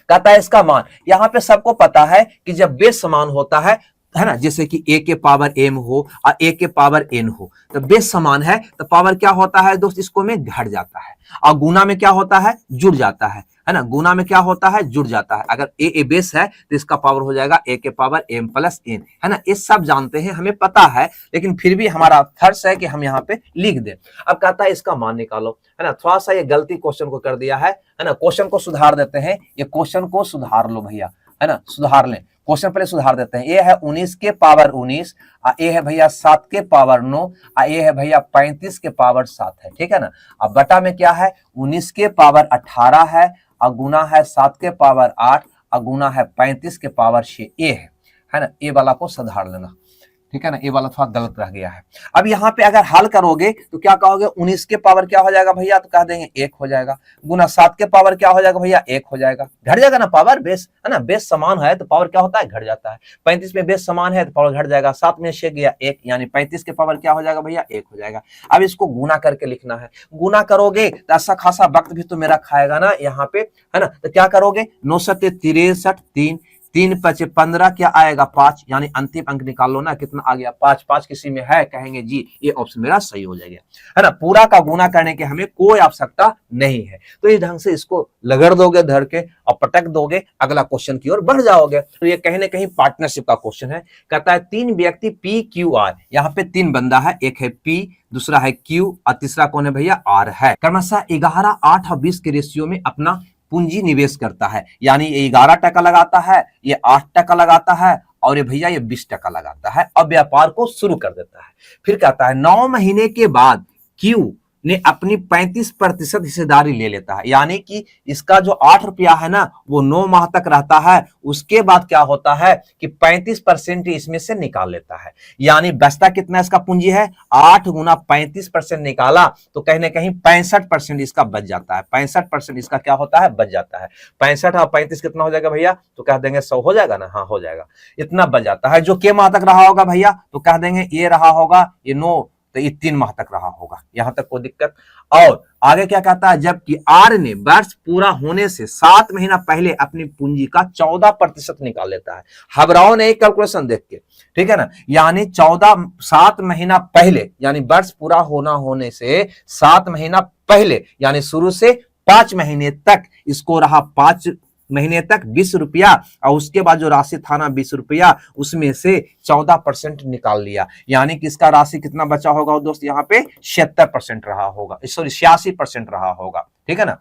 कहता है इसका मान। यहां पे सबको पता है कि जब बेस समान होता है ना, जैसे कि a के पावर m हो और a के पावर n हो, तो बेस समान है तो पावर क्या होता है दोस्त, इसको में घट जाता है, और गुना में क्या होता है, जुड़ जाता है ना। गुना में क्या होता है, जुड़ जाता है। अगर a बेस है तो इसका पावर हो जाएगा a के पावर m प्लस n, है ना। ये सब जानते हैं, हमें पता है, लेकिन फिर भी हमारा फर्ज है कि हम यहाँ पे लिख दें। अब कहता है इसका मान निकालो, है ना। थोड़ा सा ये गलती क्वेश्चन को कर दिया है ना। क्वेश्चन को सुधार देते हैं, ये क्वेश्चन को सुधार लो भैया, है ना, सुधार लें। क्वेश्चन पहले सुधार देते हैं। ये है 19 के पावर 19, ये है भैया 7 के पावर 9, ये है भैया 35 के पावर 7 है, ठीक है ना। अब बटा में क्या है, 19 के पावर 18 है, और गुना है 7 के पावर 8, और गुना है 35 के पावर 6, ये है ना। ये वाला को सुधार लेना, ठीक है ना। ये वाला थोड़ा गलत रह गया है। अब यहाँ पे अगर हल करोगे तो क्या कहोगे, 19 के पावर क्या हो जाएगा भैया, तो कह देंगे 1 हो जाएगा, गुना 7 के पावर क्या हो जाएगा भैया, 1 हो जाएगा। घट जाएगा ना पावर, बेस है ना, बेस समान है तो पावर क्या होता है, घट जाता है। 35 में बेस समान है तो पावर घट जाएगा, 7 में 6 गया 1, यानी 35 के पावर क्या हो जाएगा भैया, 1 हो जाएगा। अब इसको गुना करके लिखना है। गुना करोगे तो ऐसा खासा वक्त भी तो मेरा खाएगा ना यहाँ पे, है ना। तो क्या करोगे, 9 सत्ते 63, 3 3 5 15 क्या आएगा 5, यानी अंतिम अंक निकाल लो ना, कितना आ गया 5। 5 किसी में है, कहेंगे जी ये ऑप्शन मेरा सही हो जाएगा, है ना। पूरा का गुना करने की हमें कोई आवश्यकता नहीं है। तो इस ढंग से इसको लगड़ दोगे धर के और पटक दोगे, अगला क्वेश्चन की ओर बढ़ जाओगे। तो ये कहीं ना कहीं पार्टनरशिप का क्वेश्चन है। कहता है 3 व्यक्ति पी क्यू आर, यहाँ पे 3 बंदा है, एक है पी, दूसरा है क्यू और तीसरा कौन है भैया, आर है। क्रमशः 11, 8 और 20 के रेशियो में अपना पूंजी निवेश करता है, यानी ये 11% लगाता है, ये 8% लगाता है और ये भैया ये 20% लगाता है। अब व्यापार को शुरू कर देता है। फिर कहता है 9 महीने के बाद क्यू ने अपनी 35% हिस्सेदारी ले लेता है, यानी कि इसका जो 8 रुपया है ना वो 9 माह तक रहता है, उसके बाद क्या होता है कि 35% इसमें से निकाल लेता है। यानी बचता कितना इसका पूंजी है, 8 गुना 35% निकाला तो कहीं ना कहीं 65% इसका बच जाता है। 65% इसका क्या होता है, बच जाता है। 65 और 35 कितना हो जाएगा भैया, तो कह देंगे 100 हो जाएगा ना, हाँ हो जाएगा, इतना बच जाता है। जो के माह तक रहा होगा भैया, तो कह देंगे ये रहा होगा ये 9, तो ये 3 माह तक रहा होगा, यहां तक कोई दिक्कत। और आगे क्या कहता है, जबकि आर ने वर्ष पूरा होने से 7 महीना पहले अपनी पूंजी का 14% निकाल लेता है। घबराओ नहीं कैलकुलेशन देख के, ठीक है ना। यानी 7 महीना पहले, यानी वर्ष पूरा होने से 7 महीना पहले, यानी शुरू से 5 महीने तक इसको रहा 5 महीने तक 20 रुपया, और उसके बाद जो राशि था ना 20 रुपया, उसमें से 14% निकाल लिया, यानी कि इसका राशि कितना बचा होगा दोस्त, यहाँ पे 76% रहा होगा, सॉरी 86% रहा होगा, ठीक है ना।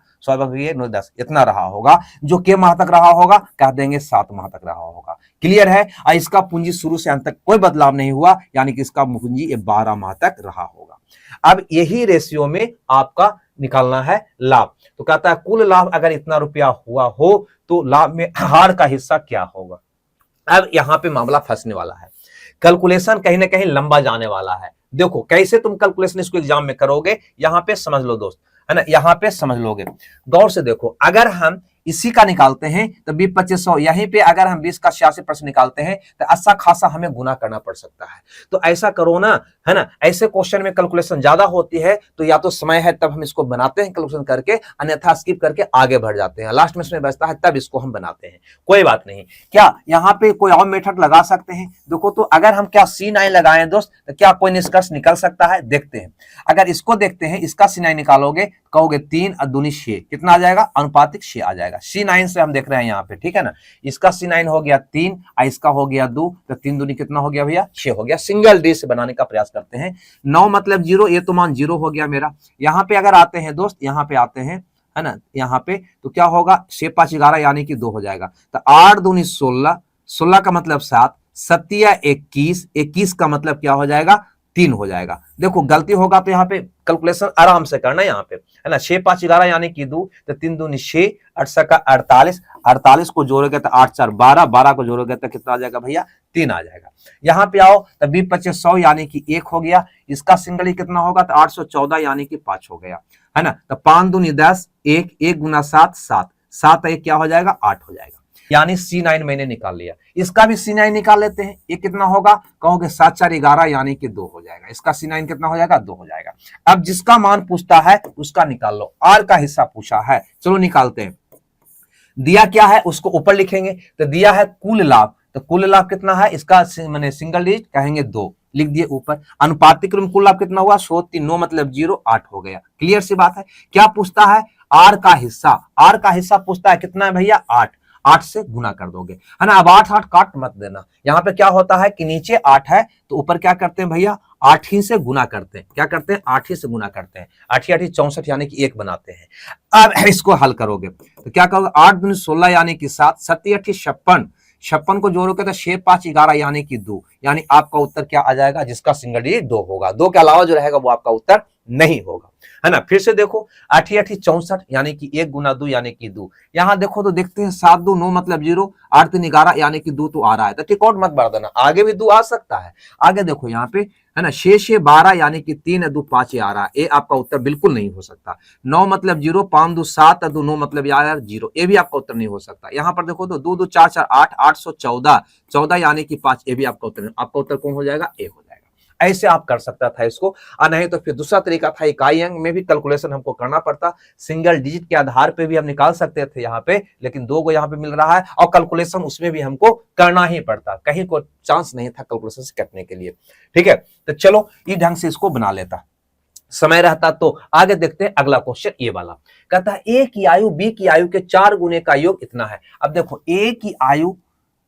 10 इतना रहा होगा। जो के माह तक रहा होगा, कह देंगे 7 माह तक रहा होगा। क्लियर है। इसका पूंजी शुरू से अंत तक कोई बदलाव नहीं हुआ, यानी कि इसका पूंजी 12 माह तक रहा होगा। अब यही रेशियो में आपका निकालना है लाभ। तो कहता है कुल लाभ अगर इतना रुपया हुआ हो तो लाभ में हार का हिस्सा क्या होगा। अब यहां पे मामला फंसने वाला है, कैलकुलेशन कहीं ना कहीं लंबा जाने वाला है। देखो कैसे तुम कैलकुलेशन इसको एग्जाम में करोगे, यहां पे समझ लो दोस्त, है ना, यहां पे समझ लोगे, गौर से देखो। अगर हम इसी का निकालते हैं तो 20-2500, यहीं पे अगर हम 20 का 86% निकालते हैं तो अच्छा खासा हमें गुना करना पड़ सकता है। तो ऐसा करो ना, है ना, ऐसे क्वेश्चन में कैलकुलेशन ज्यादा होती है तो या तो समय है तब हम इसको बनाते हैं कैलकुलेशन करके, अन्यथा स्किप करके आगे बढ़ जाते हैं, लास्ट में समय बचता है तब इसको हम बनाते हैं, कोई बात नहीं। क्या यहाँ पे कोई और मेथड लगा सकते हैं, देखो तो अगर हम क्या C9 लगाएं दोस्त, तो क्या कोई निष्कर्ष निकल सकता है, देखते हैं। अगर इसको देखते हैं, इसका C9 निकालोगे, कहोगे 3 और 2 6, कितना आ जाएगा, अनुपातिक 6 आ जाएगा। C9 से हम देख रहे हैं यहाँ पे, ठीक है ना। इसका C9 हो गया 3 और इसका हो गया 2, तो 3 दूनी कितना हो गया भैया, 6 हो गया। सिंगल डी से बनाने का प्रयास करते हैं। 9 मतलब 0, ये तो मान 0 हो गया मेरा। यहाँ पे अगर आते हैं दोस्त, यहाँ पे आते हैं, है ना, यहाँ पे तो क्या होगा, 6 5 11 यानी कि 2 हो जाएगा। तो 8 दूनी 16, 16 का मतलब 7, 7 21, 21 का मतलब क्या हो जाएगा, 3 हो जाएगा। देखो गलती होगा तो यहाँ पे कैलकुलेशन आराम से करना यहाँ पे, है ना। 6 5 11 यानी कि 2, तो 3 दूनी 6, 8 का 48, 48 को जोड़ोगे तो 8 4 12, 12 को जोड़ोगे तो कितना आ जाएगा भैया, 3 आ जाएगा। यहाँ पे आओ तो 20 25 100 यानी कि 1 हो गया। इसका सिंगल ही कितना होगा, तो 814 यानी कि 5 हो गया, है ना। तो 5 दूनी 10, 1 1 गुना 7 7, 7 1 क्या हो जाएगा, 8 हो जाएगा। यानी C9 मैंने निकाल लिया। इसका भी C9 निकाल लेते हैं, ये कितना होगा, कहोगे 7 4 11 यानी कि 2 हो जाएगा। इसका C9 कितना हो जाएगा, 2 हो जाएगा। अब जिसका मान पूछता है उसका निकाल लो, आर का हिस्सा पूछा है, चलो निकालते हैं। दिया क्या है उसको ऊपर लिखेंगे, तो दिया है कुल लाभ, तो कुल लाभ कितना है इसका, मैंने सिंगल डिजिट कहेंगे 2, लिख दिए ऊपर। अनुपातिक क्रम कुल लाभ कितना हुआ, 9 मतलब 0, 8 हो गया। क्लियर सी बात है। क्या पूछता है, आर का हिस्सा, आर का हिस्सा पूछता है कितना है भैया, 8, 8 से गुना कर दोगे, है ना। अब 8 8 काट मत देना, यहाँ पे क्या होता है कि नीचे 8 है तो ऊपर क्या करते हैं भैया, 8 ही से गुना करते हैं। क्या करते हैं, 8 ही से गुना करते हैं। 8 8 64 यानी कि 1 बनाते हैं। अब इसको हल करोगे तो क्या करोगे, 8 दूनी 16 यानी कि 7, 7 8 56, 56 को जोड़ोगे तो 6 5 11 यानी कि 2, यानी आपका उत्तर क्या आ जाएगा, जिसका सिंगल डिजिट 2 होगा। 2 के अलावा जो रहेगा वो आपका उत्तर नहीं होगा, है ना। फिर से देखो 8 8 64 यानी कि 1 गुना 2 यानी कि 2। यहां देखो तो देखते हैं 7 2 9 मतलब 0, 8 3 11 यानी कि 2 तो आ रहा है, तो टिक आउट मत बढ़ देना, आगे भी 2 आ सकता है। आगे देखो यहाँ पे, है ना, 6 6 12 यानी कि 3 2 5 आ रहा है, ये आपका उत्तर बिल्कुल नहीं हो सकता। 9 मतलब 0, 5 2 7 2 9 मतलब यार 0, ये भी आपका उत्तर नहीं हो सकता। यहाँ पर देखो तो 2 2 4 4 8, 814, 14 यानी कि 5, ये भी आपका उत्तर नहीं। आपका उत्तर कौन हो जाएगा, ए हो जाएगा। ऐसे आप कर सकता था इसको, और नहीं तो फिर दूसरा तरीका था इकाई अंक में भी कैलकुलेशन हमको करना पड़ता, सिंगल डिजिट के आधार पे भी हम निकाल सकते थे यहाँ पे, लेकिन 2 को यहाँ पे मिल रहा है और कैलकुलेशन उसमें भी हमको करना ही पड़ता, कहीं को चांस नहीं था कैलकुलेशन से कटने के लिए। ठीक है, तो चलो इस ढंग से इसको बना लेता, समय रहता तो आगे देखते हैं अगला क्वेश्चन ये वाला। कहता है ए की आयु बी की आयु के 4 गुने का योग इतना है। अब देखो ए की आयु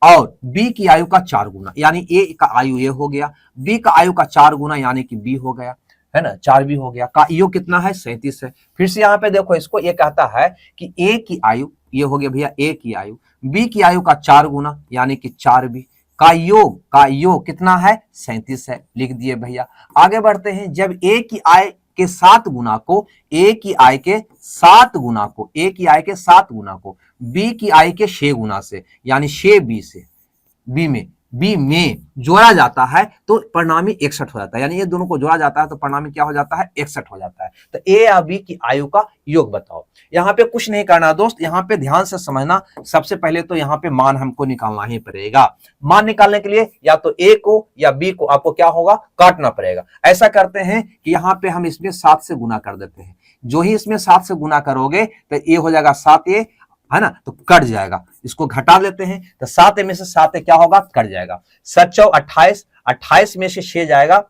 और बी की आयु का 4 गुना, यानी ए का आयु ए हो गया, बी का आयु का 4 गुना यानी कि बी हो गया, है ना, 4 भी हो गया, का योग कितना है 37 है। फिर से यहाँ पे देखो इसको, ये कहता है कि ए की आयु, ये हो गया भैया ए की आयु, बी की आयु का 4 गुना यानी कि 4 बी, का योग कितना है 37 है, लिख दिए भैया। आगे बढ़ते हैं, जब ए की आय के 7 गुना को, ए की आय के 7 गुना को, ए की आय के 7 गुना को बी की आय के 6 गुना से, यानी 6 बी से बी में जोड़ा जाता है तो परिणामी 61 हो जाता है, यानी ये दोनों को जोड़ा जाता है तो परिणामी क्या हो जाता है 61 हो जाता है। तो ए या बी की आयु का योग बताओ। यहाँ पे कुछ नहीं करना दोस्त, यहाँ पे ध्यान से समझना, सबसे पहले तो यहाँ पे मान हमको निकालना ही पड़ेगा। मान निकालने के लिए या तो ए को या बी को आपको क्या होगा, काटना पड़ेगा। ऐसा करते हैं कि यहाँ पे हम इसमें 7 से गुना कर देते हैं, जो ही इसमें 7 से गुना करोगे तो ए हो जाएगा 7a, है ना, तो कट जाएगा, इसको घटा लेते हैं तो 7 में से 7 क्या होगा, कट जाएगा, 7 चौ 28, 28 में से 6 जाएगा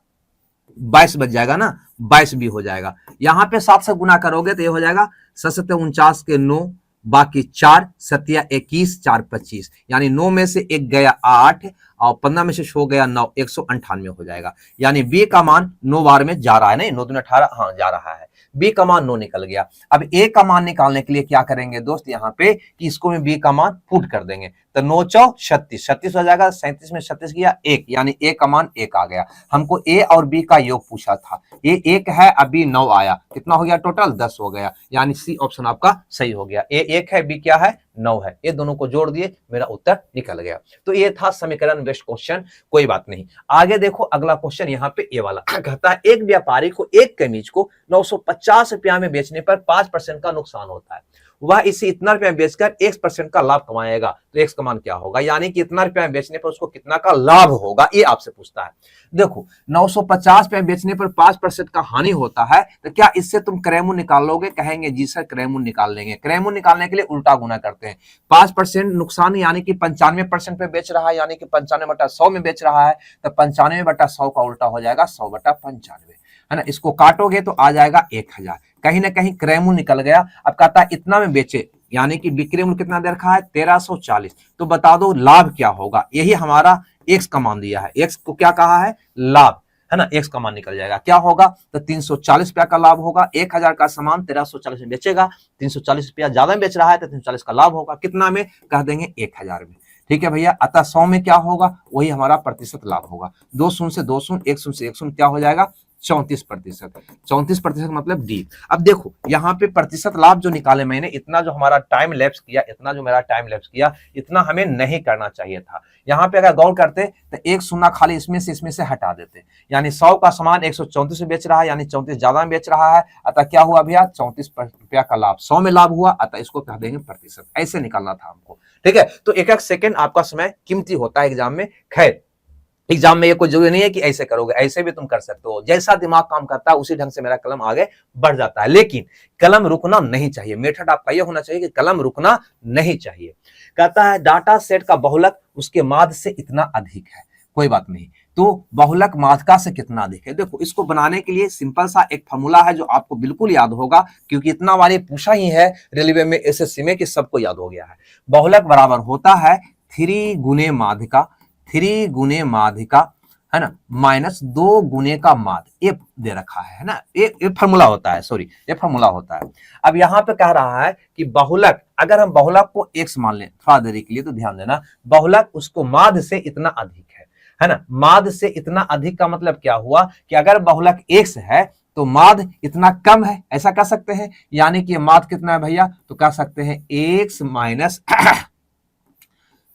22 बच जाएगा ना, 22 भी हो जाएगा। यहाँ पे 7 से गुना करोगे तो ये हो जाएगा 7 49 के 9, बाकी 4 7 21, 4 25, यानी 9 में से 1 गया 8 और 15 में से हो गया 9, 198 हो जाएगा। यानी बी का मान 9 बार में जा रहा है, नहीं 9 दूनी 18, हाँ जा रहा है, बी का मान 9 निकल गया। अब ए का मान निकालने के लिए क्या करेंगे दोस्त, यहाँ पे कि इसको में बी का मान पुट कर देंगे, तो 9 चौ 36, 36 हो जाएगा, 37 में 36 गया 1, यानी ए का मान 1 आ गया। हमको ए और बी का योग पूछा था, ये 1 है, अभी 9 आया, कितना हो गया टोटल 10 हो गया, यानी सी ऑप्शन आपका सही हो गया। ए 1 है, बी क्या है 9 है, ये दोनों को जोड़ दिए, मेरा उत्तर निकल गया। तो ये था समीकरण बेस्ड क्वेश्चन, कोई बात नहीं। आगे देखो अगला क्वेश्चन, यहाँ पे ये वाला कहता है एक व्यापारी को एक कमीज को 950 रुपया में बेचने पर 5% का नुकसान होता है, वह इसे इतना रुपया बेचकर 1% का लाभ कमाएगा, तो एक्स का मान क्या होगा, यानी कि इतना रुपया बेचने पर उसको कितना का लाभ होगा, ये आपसे पूछता है। देखो 950 रुपया बेचने पर 5% का हानि होता है, तो क्या इससे तुम क्रयमूल्य निकाल लोगे, कहेंगे जी सर क्रयमूल्य निकाल लेंगे। क्रयमूल्य निकालने के लिए उल्टा गुना करते हैं, 5% नुकसान यानी कि 95% पे बेच रहा है, यानी कि 95/100 में बेच रहा है, तो 95/100 का उल्टा हो जाएगा 100/95, है ना। इसको काटोगे तो आ जाएगा 1000, कहीं ना कहीं क्रयमूल्य निकल गया। अब कहता है इतना में बेचे, यानी कि बिक्री मूल्य कितना दे रखा है 1340, तो बता दो लाभ क्या होगा, यही हमारा एक्स का मान दिया है, एक्स को क्या कहा है लाभ, है ना, एक्स का मान निकल जाएगा, क्या होगा तो 340 रुपया का लाभ होगा। 1000 का सामान 1340 में बेचेगा, 340 रुपया ज्यादा में बेच रहा है तो 340 का लाभ होगा, कितना में कह देंगे 1000 में। ठीक है भैया, अतः 100 में क्या होगा, वही हमारा प्रतिशत लाभ होगा। 2 शून्य से 2 शून्य, 1 शून्य से 1 शून्य, क्या हो जाएगा 34%। 34% मतलब डी। अब देखो यहाँ पे प्रतिशत लाभ जो निकाले मैंने, इतना जो हमारा टाइम लैप्स किया, इतना जो मेरा टाइम लैप्स किया, इतना हमें नहीं करना चाहिए था। यहाँ पे अगर गौर करते तो एक शून्य खाली इसमें से हटा देते, यानी 100 का सामान 134 में बेच रहा है, यानी 34 ज्यादा में बेच रहा है, अतः क्या हुआ भैया 34 रुपया का लाभ, 100 में लाभ हुआ, अतः इसको कह देंगे प्रतिशत। ऐसे निकालना था हमको। ठीक है, तो एक एक सेकंड आपका समय कीमती होता है एग्जाम में। खैर एग्जाम में ये कोई जरूरी नहीं है कि ऐसे करोगे, ऐसे भी तुम कर सकते हो, जैसा दिमाग काम करता है उसी ढंग से मेरा कलम आगे बढ़ जाता है, लेकिन कलम रुकना नहीं चाहिए। मेथड आपका ये होना चाहिए कि कलम रुकना नहीं चाहिए। कहता है डाटा सेट का बहुलक उसके माध्य से इतना अधिक है, कोई बात नहीं, तो बहुलक माध्यिका से कितना अधिक है। देखो इसको बनाने के लिए सिंपल सा एक फॉर्मूला है जो आपको बिल्कुल याद होगा, क्योंकि इतना बार ये पूछा ही है रेलवे में, एसएससी में, कि सबको याद हो गया है। बहुलक बराबर होता है 3 गुने माध्यिका, 3 गुने माध्यिका, है ना, माइनस 2 गुने का माध्य, ये दे रखा है ना, ये फॉर्मूला होता है, सॉरी ये फॉर्मूला होता है। अब यहाँ पे कह रहा है कि बहुलक, अगर हम बहुलक को x मान लें थोड़ा देरी के लिए, तो ध्यान देना, बहुलक उसको माध्य से इतना अधिक है ना। माध्य से इतना अधिक का मतलब क्या हुआ कि अगर बहुलक x है तो माध्य इतना कम है, ऐसा कह सकते हैं, यानी कि माध्य कितना है भैया, तो कह सकते हैं x माइनस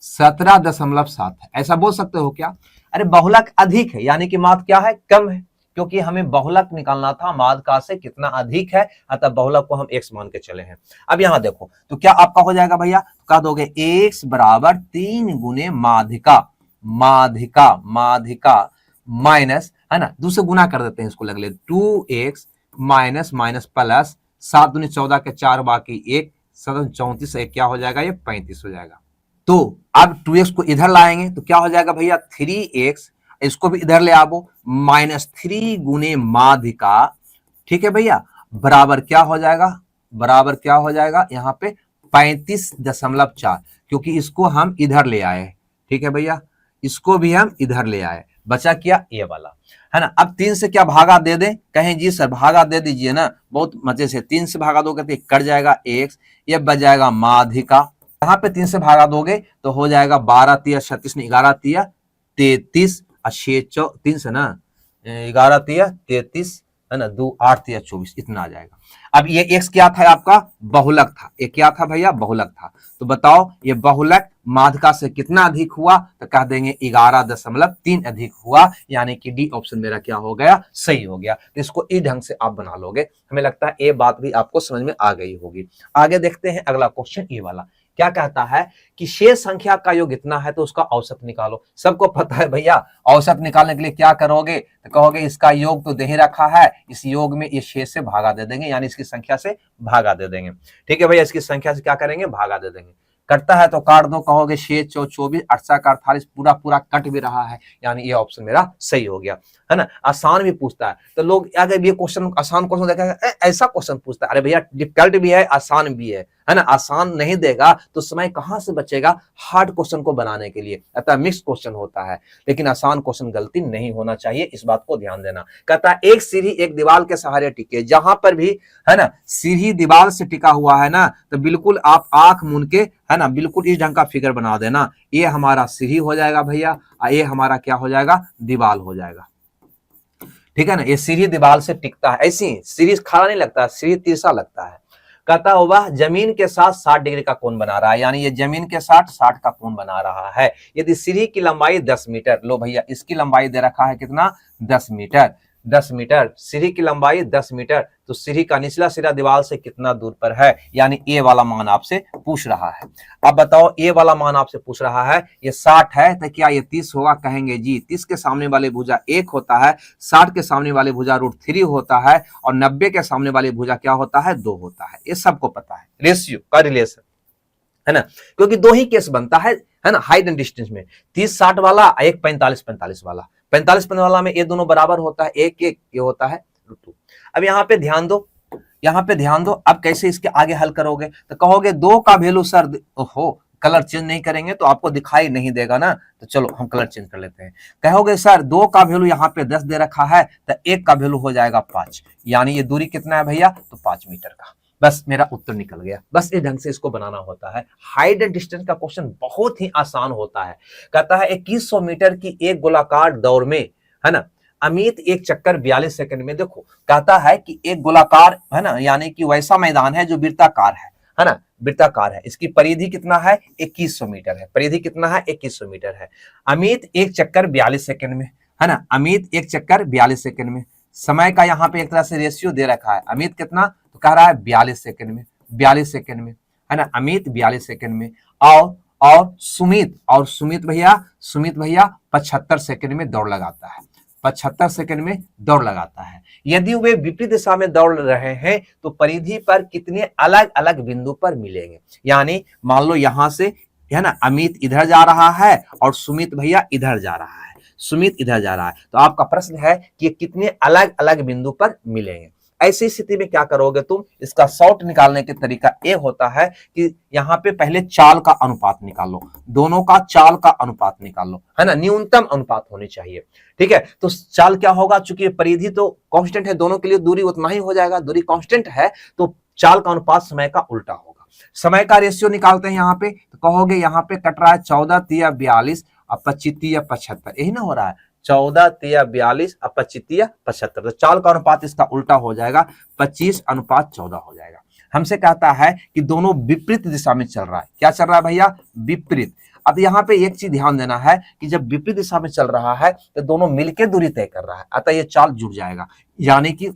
17.7 है, ऐसा बोल सकते हो क्या। अरे बहुलक अधिक है यानी कि माध्य क्या है कम है, क्योंकि हमें बहुलक निकालना था माध्यिका से कितना अधिक है, अतः बहुलक को हम x मान के चले हैं। अब यहां देखो तो क्या आपका हो जाएगा भैया, तो कह दोगे x बराबर 3 गुने माध्यिका, माध्यिका माइनस, है ना, 2 से गुना कर देते हैं इसको लगले 2x माइनस माइनस प्लस 7 दूनी 14 के 4 बाकी 1 7 34 एक क्या हो जाएगा, ये 35 हो जाएगा। तो अब 2x को इधर लाएंगे तो क्या हो जाएगा भैया 3x, इसको भी इधर ले आवो -3 गुने माध्य का, ठीक है भैया, बराबर क्या हो जाएगा, बराबर क्या हो जाएगा यहाँ पे 35.4, क्योंकि इसको हम इधर ले आए, ठीक है भैया, इसको भी हम इधर ले आए, बचा क्या ये वाला, है ना। अब 3 से क्या भागा दे दें, कहें जी सर भागा दे दीजिए ना, बहुत मजे से 3 से भागा दोगे तो कट जाएगा x, ये बच जाएगा माध्य का, यहाँ पे 3 से भागा दोगे तो हो जाएगा 12 तिया 36 में 11 तिया 33 और 6 3 से ना 11 तिया 33, है ना, 2 8 तिया 24, इतना आ जाएगा। अब ये x क्या था आपका, बहुलक था, ये क्या था भैया, बहुलक था। तो बताओ ये बहुलक माध्यका से कितना अधिक हुआ, तो कह देंगे 11.3 अधिक हुआ, यानी कि डी ऑप्शन मेरा क्या हो गया, सही हो गया। तो इसको इस ढंग से आप बना लोगे, हमें लगता है ये बात भी आपको समझ में आ गई होगी। आगे देखते हैं अगला क्वेश्चन, ये वाला क्या कहता है कि शेष संख्या का योग इतना है तो उसका औसत निकालो। सबको पता है भैया, औसत निकालने के लिए क्या करोगे, तो कहोगे इसका योग तो दे ही रखा है, इस योग में ये शेष से भागा दे देंगे, यानी इसकी संख्या से भागा दे देंगे, ठीक है भैया, इसकी संख्या से क्या करेंगे, भागा दे देंगे। कटता है तो काट दो, कहोगे 6 चौ 24 8 का 48, पूरा पूरा कट भी रहा है, यानी ये ऑप्शन मेरा सही हो गया, है ना। आसान भी पूछता है तो लोग अगर ये क्वेश्चन आसान क्वेश्चन देखा ऐसा क्वेश्चन पूछता है, अरे भैया डिफिकल्ट भी है आसान भी है ना। आसान नहीं देगा तो समय कहां से बचेगा हार्ड क्वेश्चन को बनाने के लिए, अतः मिक्स क्वेश्चन होता है, लेकिन आसान क्वेश्चन गलती नहीं होना चाहिए, इस बात को ध्यान देना। कहता है एक सीढ़ी एक दीवार के सहारे टिके, जहां पर भी है ना सीढ़ी दीवार से टिका हुआ है ना, तो बिल्कुल आप आंख मूंद के, है ना, बिल्कुल इस ढंग का फिगर बना देना, ये हमारा सीढ़ी हो जाएगा भैया, ये हमारा क्या हो जाएगा, दीवार हो जाएगा, ठीक है ना। ये सीढ़ी दीवार से टिकता है, ऐसी सीढ़ी खड़ा नहीं लगता, सीढ़ी तिरछा लगता है। कहता है वह जमीन के साथ 60 डिग्री का कोण बना रहा है, यानी ये जमीन के साथ 60 का कोण बना रहा है। यदि सीढ़ी की लंबाई 10 मीटर, लो भैया इसकी लंबाई दे रखा है कितना, 10 मीटर, 10 मीटर, सीढ़ी की लंबाई 10 मीटर, तो सीढ़ी का निचला सिरा दीवार से कितना दूर पर है, यानी ए वाला मान आपसे पूछ रहा है। अब बताओ ए वाला मान आपसे पूछ रहा है, ये 60 है तो क्या ये 30 होगा, कहेंगे जी 30 के सामने वाले भुजा 1 होता है, 60 के सामने वाले भुजा √3 होता है, और 90 के सामने वाले भुजा क्या होता है, 2 होता है, ये सबको पता है, रेशियो का रिलेशन, है ना, क्योंकि 2 ही केस बनता है ना, हाइट एंड डिस्टेंस में, 30-60 वाला, एक 45-45 वाला, 45 वाला में ये दोनों बराबर होता है, एक एक ये होता है √2। अब यहाँ पे ध्यान दो, यहाँ पे ध्यान दो, अब कैसे इसके आगे हल करोगे, तो कहोगे 2 का वैल्यू सर, ओहो कलर चेंज नहीं करेंगे तो आपको दिखाई नहीं देगा ना, तो चलो हम कलर चेंज कर लेते हैं। कहोगे सर 2 का वैल्यू यहाँ पे 10 दे रखा है, तो 1 का वैल्यू हो जाएगा 5, यानी ये दूरी कितना है भैया, तो 5 मीटर का, बस मेरा उत्तर निकल गया। बस इस ढंग से इसको बनाना होता है। हाइट एंड डिस्टेंस का क्वेश्चन बहुत ही आसान होता है। कहता है 2100 मीटर की एक गोलाकार दौड़ में, है ना, अमित एक चक्कर 42 सेकंड में, देखो कहता है कि एक गोलाकार, है ना, यानी कि वैसा मैदान है जो वृत्ताकार है ना, वृत्ताकार है, इसकी परिधि कितना है, 2100 मीटर है, परिधि कितना है, 2100 मीटर है। अमित एक चक्कर 42 सेकंड में, है ना, अमित एक चक्कर 42 सेकंड में, समय का यहाँ पे एक तरह से रेशियो दे रखा है, अमित कितना, तो कह रहा है 42 सेकंड में, 42 सेकंड में, है ना, अमित 42 सेकंड में, और सुमित भैया 75 सेकंड में दौड़ लगाता है, 75 सेकंड में दौड़ लगाता है। यदि वे विपरीत दिशा में दौड़ रहे हैं तो परिधि पर कितने अलग अलग बिंदु पर मिलेंगे, यानी मान लो यहां से, है ना, अमित इधर जा रहा है और सुमित भैया इधर जा रहा है, सुमित इधर जा रहा है, तो आपका प्रश्न है कि कितने अलग अलग बिंदु पर मिलेंगे। ऐसी स्थिति में क्या करोगे तुम, इसका शॉर्ट निकालने के तरीका ये होता है कि यहाँ पे पहले चाल का अनुपात निकालो, दोनों का चाल का अनुपात निकालो, है ना, न्यूनतम अनुपात होनी चाहिए, ठीक है। तो चाल क्या होगा, चूंकि परिधि तो कांस्टेंट है, दोनों के लिए दूरी उतना ही हो जाएगा, दूरी कांस्टेंट है तो चाल का अनुपात समय का उल्टा होगा। समय का रेशियो निकालते हैं यहाँ पे, तो कहोगे यहाँ पे कट रहा है 14 तिया 42 और 25 तिया 75, यही ना हो रहा है, 14 तिया 42 और 25 तिया 75, तो चाल का अनुपात इसका उल्टा हो जाएगा, 25:14 हो जाएगा। हमसे कहता है कि दोनों विपरीत दिशा में चल रहा है, क्या चल रहा है भैया, विपरीत। अब यहाँ पे एक चीज ध्यान देना है कि जब विपरीत दिशा में चल रहा है तो दोनों मिलकर दूरी तय कर रहा है, अतः ये चाल जुड़ जाएगा, यानी कि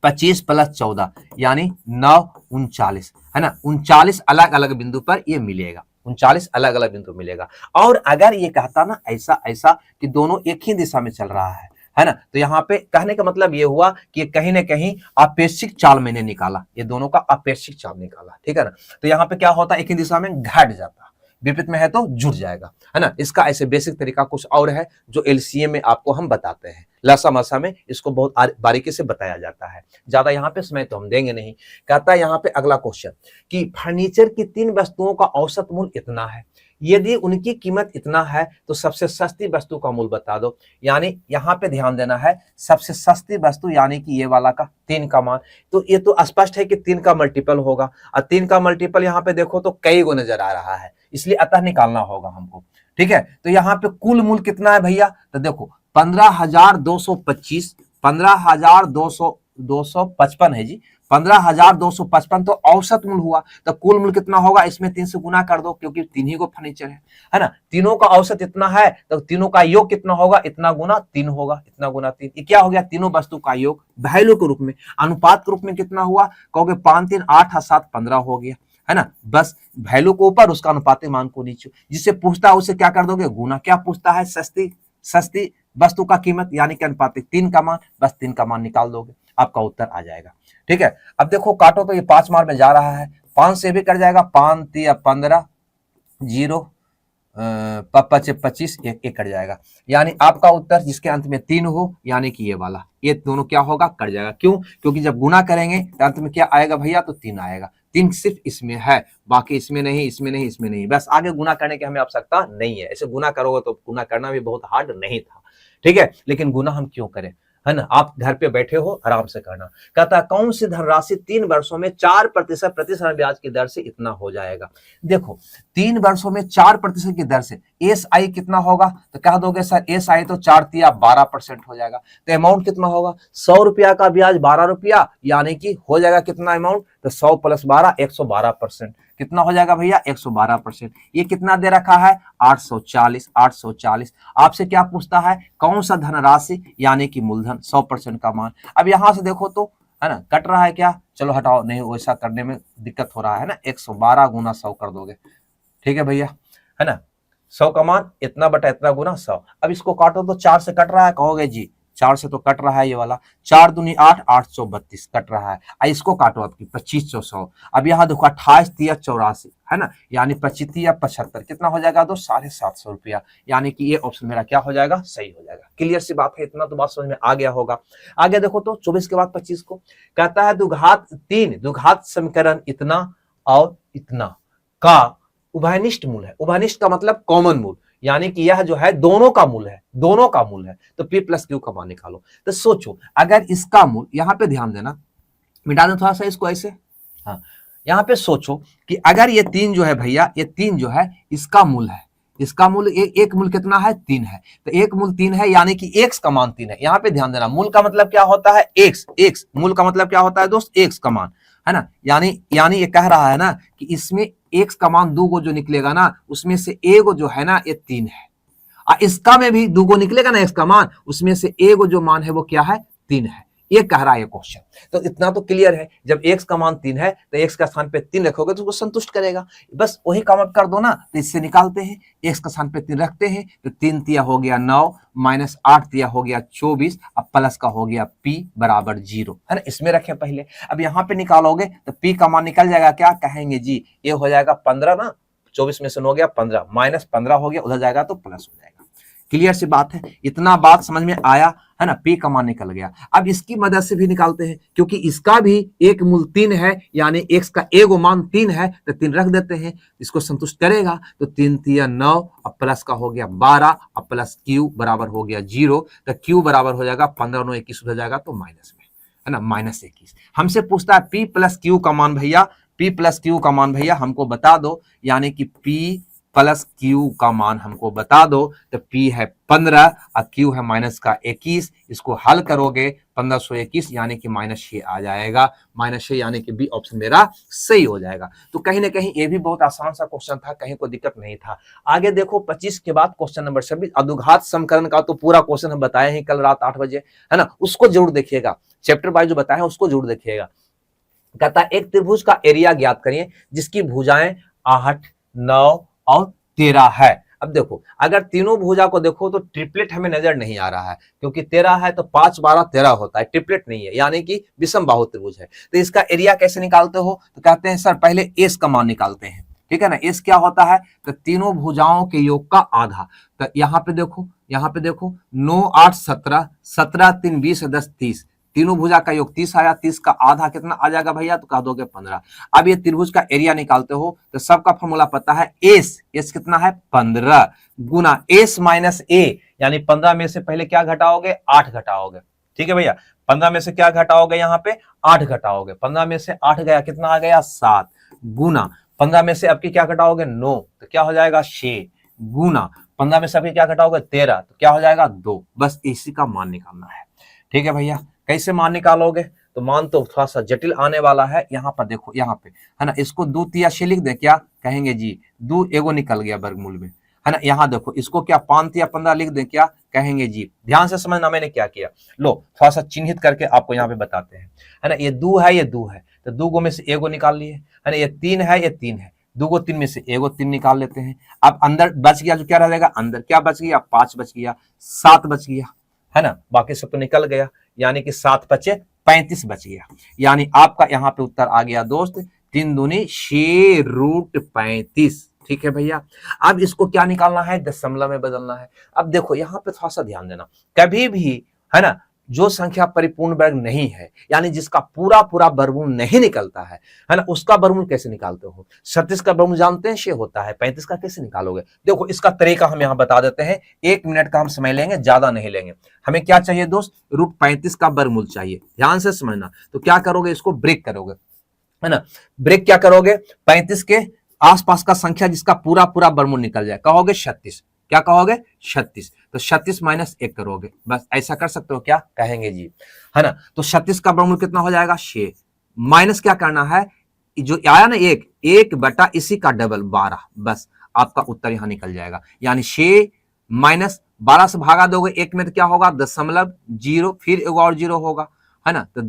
25 + 14 यानी 9 39, है ना, 39 अलग अलग बिंदु पर ये मिलेगा, 39 अलग अलग बिंदु मिलेगा। और अगर ये कहता ना ऐसा कि दोनों एक ही दिशा में चल रहा है ना। तो यहाँ पे कहने का मतलब ये हुआ कि कहीं ना कहीं अपेक्षिक चाल मैंने निकाला, ये दोनों का अपेक्षिक चाल निकाला, ठीक है ना। तो यहाँ पे क्या होता है, एक ही दिशा में घट जाता, विपरीत में है तो जुड़ जाएगा, है ना। इसका ऐसे बेसिक तरीका कुछ और है जो एलसीएम में आपको हम बताते हैं, लसा मसा में इसको बहुत बारीकी से बताया जाता है, ज्यादा यहाँ पे समय तो हम देंगे नहीं। कहता है यहाँ पे अगला क्वेश्चन कि फर्नीचर की 3 वस्तुओं का औसत मूल्य इतना है, यदि उनकी कीमत इतना है तो सबसे सस्ती वस्तु का मूल्य बता दो। यानी यहाँ पे ध्यान देना है, सबसे सस्ती वस्तु यानी कि ये वाला का 3 का मान, तो ये तो स्पष्ट है कि 3 का मल्टीपल होगा, और 3 का मल्टीपल यहाँ पे देखो तो कई गो नजर आ रहा है, इसलिए अतः निकालना होगा हमको, ठीक है। तो यहाँ पे कुल मूल्य कितना है भैया, तो देखो 15,225, 15,255 है जी, 15,255 तो औसत मूल्य हुआ, तो कुल मूल्य कितना होगा, इसमें 3 से गुना कर दो क्योंकि 3 ही को फर्नीचर है ना। तीनों का औसत इतना है तो तीनों का योग कितना होगा, इतना गुना 3 होगा, इतना गुना 3, ये क्या हो गया, तीनों वस्तु का योग वैल्यू के रूप में, अनुपात के रूप में कितना हुआ, कहोगे 5 3 8 7 15 हो गया, है ना। बस वैल्यू को ऊपर, उसका अनुपातिक मान को नीचे, जिससे पूछता है उसे क्या कर दोगे, गुना। क्या पूछता है, सस्ती वस्तु का कीमत यानी कि अनुपातिक 3 का मान, बस 3 का मान निकाल दोगे, आपका उत्तर आ जाएगा, ठीक है। अब देखो काटो तो ये 5 मार में जा रहा है, 5 से भी कर जाएगा, 5 3 15, 0 पच्चे 25, एक कट जाएगा, यानी आपका उत्तर जिसके अंत में 3 हो यानी कि ये वाला, ये दोनों क्या होगा, कट जाएगा। क्यों, क्योंकि जब गुना करेंगे तो अंत में क्या आएगा भैया, तो 3 आएगा, 3 सिर्फ इसमें है, बाकी इसमें नहीं, इसमें नहीं, इसमें नहीं, बस आगे गुना करने की हमें आवश्यकता नहीं है। ऐसे गुना करोगे तो गुना करना भी बहुत हार्ड नहीं था, ठीक है, लेकिन गुना हम क्यों करें, है ना, आप घर पे बैठे हो आराम से करना। कहता कौन सी धनराशि 3 वर्षों में 4% प्रतिशत ब्याज की दर से इतना हो जाएगा। देखो 3 वर्षों में 4% की दर से एस आई कितना होगा, तो कह दोगे सर एस आई तो 4 तिया 12% हो जाएगा, तो अमाउंट कितना होगा, 100 रुपया का ब्याज 12 रुपया, यानी कि हो जाएगा कितना अमाउंट, तो 100 + 12 112%, कितना हो जाएगा भैया, 112%। ये कितना दे रखा है, 840। आपसे क्या पूछता है, कौन सा धनराशि यानी कि मूलधन, 100% का मान। अब यहां से देखो तो, है ना, कट रहा है क्या, चलो हटाओ, नहीं वैसा करने में दिक्कत हो रहा है ना, 112 गुना 100 कर दोगे, ठीक है भैया, है ना। 100 का मान इतना बटा इतना गुना 100। अब इसको काटो तो 4 से कट रहा है, कहोगे जी 4 से तो कट रहा है, ये वाला 4 दूनी 8, 832 कट रहा है। इसको काटो आपकी 25 100। अब यहाँ देखो 28 तिया 84, है ना, यानी 25 तिया 75, कितना हो जाएगा, तो 750 रुपया, यानी कि ये ऑप्शन मेरा क्या हो जाएगा, सही हो जाएगा। क्लियर सी बात है, इतना तो बात समझ में आ गया होगा। आगे देखो तो 24 के बाद 25 को कहता है द्विघात समीकरण इतना और इतना का उभयनिष्ठ मूल है। उभयनिष्ठ का मतलब कॉमन मूल, यानी कि यह जो है दोनों का मूल है, तो P + Q का मान निकालो। तो सोचो अगर इसका मूल, यहाँ पे ध्यान देना, मिटा दो थोड़ा सा इसको ऐसे, हाँ, यहाँ पे सोचो कि अगर ये 3 जो है भैया, ये 3 जो है इसका मूल है, इसका मूल एक मूल कितना है, 3 है, तो एक मूल 3 है यानी कि x का मान 3 है। यहाँ पे ध्यान देना, मूल का मतलब क्या होता है, x, मूल का मतलब क्या होता है दोस्त, x का मान, है ना। यानी ये कह रहा है ना कि इसमें x का मान 2 गो जो निकलेगा ना, उसमें से एगो जो है ना ये 3 है, और इसका में भी 2 गो निकलेगा ना x का मान, उसमें से एगो जो मान है वो क्या है, 3 है, ये कह रहा है ये क्वेश्चन। तो इतना तो क्लियर है, जब x का मान 3 है तो x का स्थान पे 3 रखोगे तो उसको संतुष्ट करेगा, बस वही काम आप कर दो ना। तो इससे निकालते हैं, x का स्थान पे 3 रखते हैं, तो 3 तिया हो गया 9, -8 तिया हो गया 24, अब प्लस का हो गया p = 0, है ना, इसमें रखें पहले। अब यहाँ पे निकालोगे तो p का मान निकल जाएगा, क्या कहेंगे जी, ये हो जाएगा 15 ना, 24 में से हो गया 15, -15 हो गया, उधर जाएगा तो प्लस हो जाएगा। क्लियर सी बात है, इतना बात समझ में आया, है ना, P का मान निकल गया। अब इसकी मदद से भी निकालते हैं, क्योंकि इसका भी एक मूल 3 है, यानी x का एगो मान 3 है, तो 3 रख देते हैं, इसको संतुष्ट करेगा, तो 3 तिया 9, अब प्लस का हो गया 12, अब प्लस Q बराबर हो गया 0, तो Q बराबर हो जाएगा 15 9 21 हो जाएगा, तो माइनस में, है ना, -21। हमसे पूछता है P + Q का मान भैया, P + Q का मान भैया हमको बता दो, यानी कि P + Q का मान हमको बता दो। तो P है 15 और Q है -21, इसको हल करोगे 1521 यानी कि -6 आ जाएगा, -6 यानी कि बी ऑप्शन मेरा सही हो जाएगा। तो कहीं ना कहीं ये भी बहुत आसान सा क्वेश्चन था, कहीं कोई दिक्कत नहीं था। आगे देखो 25 के बाद क्वेश्चन नंबर 26, अद्विघात समीकरण का तो पूरा क्वेश्चन हम बताए हैं कल रात 8 बजे, है ना, उसको जरूर देखिएगा, चैप्टर वाइज जो बताया है उसको जरूर देखिएगा। कहता है एक त्रिभुज का एरिया ज्ञात करिए जिसकी भुजाएं 8 9 और 13 है। अब देखो अगर तीनों भुजा को देखो तो ट्रिपलेट हमें नजर नहीं आ रहा है, क्योंकि 13 है तो 5 12 13 होता है, ट्रिपलेट नहीं है, यानी कि विषम बाहु त्रिभुज है। तो इसका एरिया कैसे निकालते हो, तो कहते हैं सर पहले एस का मान निकालते हैं, ठीक है ना। एस क्या होता है, तो तीनों भुजाओं के योग का आधा। तो यहाँ पे देखो 9 8 17, 17 3 20 10 30, तीनों भुजा का योग 30 आया, 30 का आधा कितना आ जाएगा भैया, तो कह दोगे 15। अब ये त्रिभुज का एरिया निकालते हो तो सबका फॉर्मूला पता है, एस कितना है 15 गुना एस माइनस ए, यानी 15 में से पहले क्या घटाओगे, 8 घटाओगे, ठीक है भैया। 15 में से क्या घटाओगे, यहाँ पे 8 घटाओगे, 15 में से 8 गया, कितना आ गया 7 गुना 15 में से आपकी क्या घटाओगे 9, तो क्या हो जाएगा 6 गुना 15 में से आपकी क्या घटाओगे 13, तो क्या हो जाएगा 2। बस इसी का मान निकालना है, ठीक है भैया। कैसे मान निकालोगे, तो मान तो थोड़ा सा जटिल आने वाला है। यहाँ पर देखो, यहाँ पे है ना, इसको 2 तिया 6 लिख दे, क्या कहेंगे जी, 2 एगो निकल गया वर्गमूल में, है ना। यहाँ देखो इसको क्या 5 तिया 15 लिख दे, क्या कहेंगे जी। ध्यान से समझना मैंने क्या किया, लो थोड़ा सा चिन्हित करके आपको यहाँ पे बताते हैं, है ना। ये 2 है, ये 2 है, तो 2 गो में से एगो निकाल लिए, है ना। ये 3 है, ये 3 है, 2 गो 3 में से एगो 3 निकाल लेते हैं। अब अंदर बच गया जो क्या रह जाएगा, अंदर क्या बच गया, 5 बच गया, 7 बच गया, है ना, बाकी सब तो निकल गया, यानी कि 7 बचे 35 बच गया। यानी आपका यहाँ पे उत्तर आ गया दोस्त 3 दूनी 6√35, ठीक है भैया। अब इसको क्या निकालना है, दशमलव में बदलना है। अब देखो यहाँ पे थोड़ा सा ध्यान देना, कभी भी है ना जो संख्या परिपूर्ण वर्ग नहीं है, यानी जिसका पूरा पूरा वर्गमूल नहीं निकलता है ना, उसका वर्गमूल कैसे निकालते हो। 36 का वर्गमूल जानते हैं 6 होता है, 35 का कैसे निकालोगे। देखो इसका तरीका हम यहाँ बता देते हैं, 1 मिनट का हम समय लेंगे, ज्यादा नहीं लेंगे। हमें क्या चाहिए दोस्त, √35 का वर्गमूल चाहिए, ध्यान से समझना। तो क्या करोगे, इसको ब्रेक करोगे, है ना। ब्रेक क्या करोगे, 35 के आसपास का संख्या जिसका पूरा पूरा वर्गमूल निकल जाए, कहोगे 36, क्या कहोगे 36, तो 36 माइनस 1 करोगे, बस ऐसा कर सकते हो, क्या कहेंगे जी, है ना। तो 36 का वर्गमूल कितना हो जाएगा 6, माइनस क्या करना है, जो आया ना 1 बटा इसी का डबल 12, बस आपका उत्तर यहां निकल जाएगा। यानी 6 माइनस 12 से भागा दोगे 1 में तो क्या होगा 0.0, फिर एक और 0 होगा, है ना। तो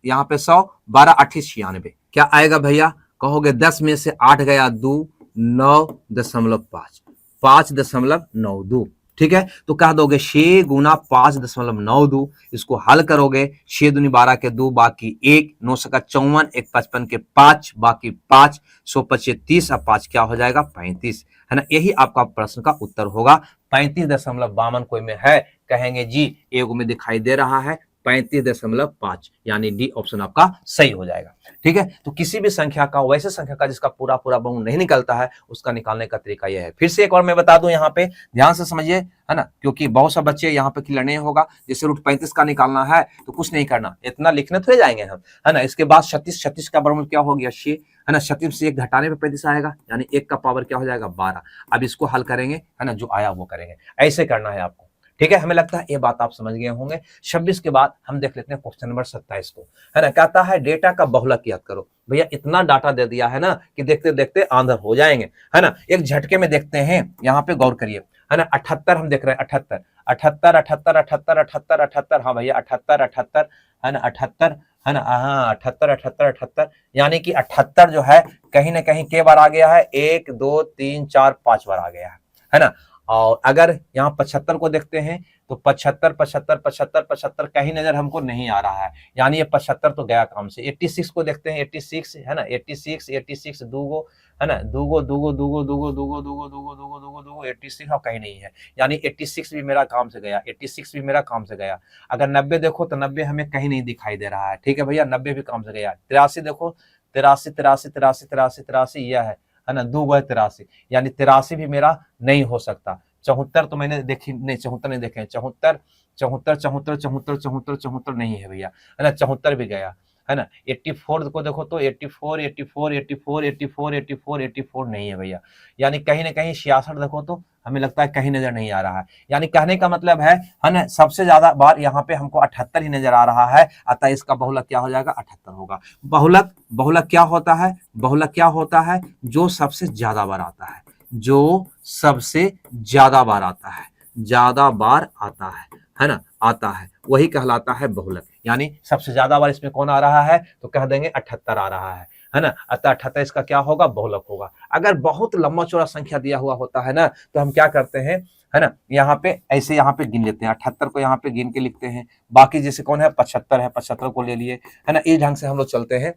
यहाँ पे 100, 12 28 96, क्या आएगा भैया, कहोगे 10 में से 8 गया 2, 9.5, 5.92, ठीक है। तो कह दोगे 6 गुना 5.92, इसको हल करोगे, 6 दूनी 12 के 2, बाकी 1, 9 सका 54, 1 55 के 5, बाकी 5, 100 पचे 30, अब 5 क्या हो जाएगा 35, है ना। यही आपका प्रश्न का उत्तर होगा। 35.52 कोई में है, कहेंगे जी एगो में दिखाई दे रहा है 35.5, यानी डी ऑप्शन आपका सही हो जाएगा, ठीक है। तो किसी भी संख्या का, वैसे संख्या का जिसका पूरा पूरा वर्गमूल नहीं निकलता है, उसका निकालने का तरीका यह है। फिर से एक और मैं बता दूं, यहाँ पे ध्यान से समझिए, है ना, क्योंकि बहुत सा बच्चे यहाँ पे क्लियर नहीं होगा। जैसे √35 का निकालना है तो कुछ नहीं करना, इतना लिखने थोड़े जाएंगे हम, है ना। इसके बाद 36 का वर्गमूल क्या हो गया 6, है ना। 36 से 1 घटाने पे 35 आएगा, यानी 1 का पावर क्या हो जाएगा 12। अब इसको हल करेंगे, है ना, जो आया वो करेंगे, ऐसे करना है आपको, ठीक है। हमें लगता है ये बात आप समझ गए होंगे। 26 के बाद हम देख लेते हैं क्वेश्चन नंबर 27 को, है ना। कहता है डेटा का बहुलक याद करो। भैया इतना डाटा दे दिया है ना कि देखते देखते आंधर हो जाएंगे, है ना। एक झटके में देखते हैं, यहाँ पे गौर करिए, है ना। 78 हम देख रहे हैं, 78 78 78 78 78 78, हाँ भैया 78 78, है ना 78, है ना, हाँ 78 78 78, यानी कि 78 जो है कहीं ना कहीं के बार आ गया है, 1 2 3 4 5 बार आ गया है ना। और अगर यहाँ 75 को देखते हैं तो 75 75 75 75 कहीं नजर हमको नहीं आ रहा है, यानी ये 75 तो गया काम से। 86 को देखते हैं, 86, है ना, 86 दूगो, है ना, दूगो दूगो दूगो दूगो दूगो दूगो दूगो दूगो दूगो दूगो 86 अब कहीं नहीं है, यानी 86 भी मेरा काम से गया, 86 भी मेरा काम से गया। अगर 90 देखो तो 90 हमें कहीं नहीं दिखाई दे रहा है, ठीक है भैया, 90 भी काम से गया। 83 देखो, 83 83 83 83 83 यह है ना, 2 गए 83, यानी 83 भी मेरा नहीं हो सकता। 74 तो मैंने देखी नहीं, 74 नहीं देखे, 74 74 74 74 74 74 नहीं है भैया, है ना, 74 भी गया, है ना। 84 को देखो तो 84 84 84 84 84 84 नहीं है भैया, यानी कहीं ना कहीं 66 देखो तो हमें लगता है कहीं नजर नहीं आ रहा है। यानी कहने का मतलब है ना, सबसे ज्यादा बार यहाँ पे हमको 78 ही नजर आ रहा है, अतः इसका बहुलक क्या हो जाएगा 78 होगा। बहुलक क्या होता है, बहुलक क्या होता है, जो सबसे ज्यादा बार आता है, जो सबसे ज्यादा बार आता है, ज्यादा बार आता है ना, आता है, वही कहलाता है बहुलक। यानी सबसे ज्यादा बार इसमें कौन आ रहा है, तो कह देंगे 78 आ रहा है। है ना, अतः 78 इसका क्या होगा, बहुलक होगा। अगर बहुत लंबा चौड़ा संख्या दिया हुआ होता है ना, तो हम क्या करते हैं, है ना, यहाँ पे ऐसे यहाँ पे गिन लेते हैं, 78 को यहाँ पे गिन के लिखते हैं, बाकी जैसे कौन है 75 है, 75 को ले लिए, है ना, इस ढंग से हम लोग चलते हैं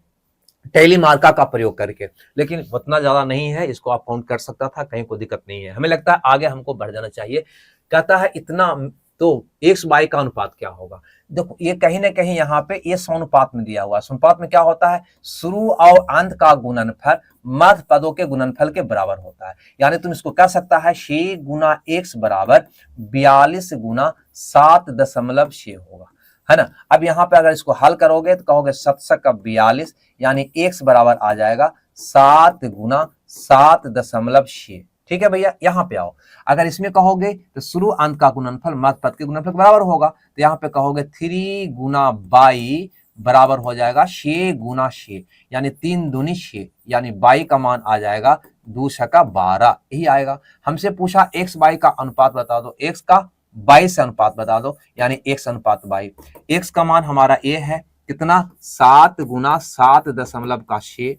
टैली मार्का का प्रयोग करके। लेकिन उतना ज्यादा नहीं है, इसको आप काउंट कर सकता था, कहीं कोई दिक्कत नहीं है। हमें लगता है आगे हमको बढ़ जाना चाहिए। कहता है इतना, तो x बाई का अनुपात क्या होगा। देखो ये कहीं ना कहीं यहाँ पे ये समानुपात में दिया हुआ है। समानुपात में क्या होता है, शुरू और अंत का गुणनफल मध्य पदों के गुणनफल के बराबर होता है। यानी तुम इसको कह सकता है 6 गुना x बराबर 42 गुना 7.6 होगा, है ना। अब यहाँ पे अगर इसको हल करोगे तो कहोगे 7 का 42, यानी x बराबर आ जाएगा 7 गुना 7.6। ठीक है भैया, यहाँ पे आओ, अगर इसमें कहोगे तो शुरू अंत का गुणनफल मध्य पद के गुणनफल बराबर होगा, तो यहाँ पे कहोगे 3 गुना बाई बराबर हो जाएगा 6 गुना 6, यानी 3 दूनी 6, यानी बाई का मान आ जाएगा 2 छक्का 12, यही आएगा। हमसे पूछा x बाई का अनुपात बता दो, x का 22 से अनुपात बता दो, यानी x अनुपात बाई। x का मान हमारा a है कितना, 7 गुना 7.6,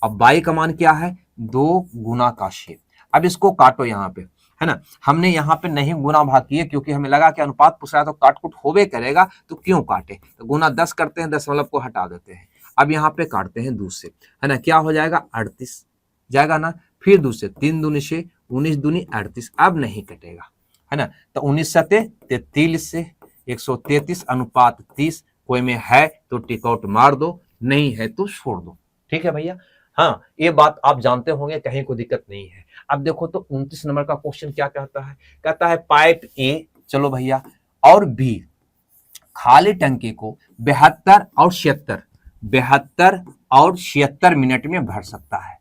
अब बाई का मान क्या है, 2 गुना का 6। अब इसको काटो यहाँ पे, है ना, हमने यहाँ पे नहीं गुना भाग किए क्योंकि हमें लगा कि अनुपात पूछ रहा है तो काट कुट होवे करेगा, तो क्यों काटे, तो गुना 10 करते हैं, दशमलव को हटा देते हैं। अब यहाँ पे काटते हैं 2 से, है ना, क्या हो जाएगा 38 जाएगा ना, फिर 2 से, 3 दूनी 6, 19 दूनी 38, अब नहीं कटेगा, है ना, तो 19 सते 33 से 133 अनुपात 30, कोई में है तो टिक आउट मार दो, नहीं है तो छोड़ दो। ठीक है भैया, हाँ ये बात आप जानते होंगे, कहीं कोई दिक्कत नहीं है। अब देखो तो 29 नंबर का क्वेश्चन क्या कहता है, कहता है पाइप ए, चलो भैया, और बी खाली टंकी को 72 और 76 मिनट में भर सकता है।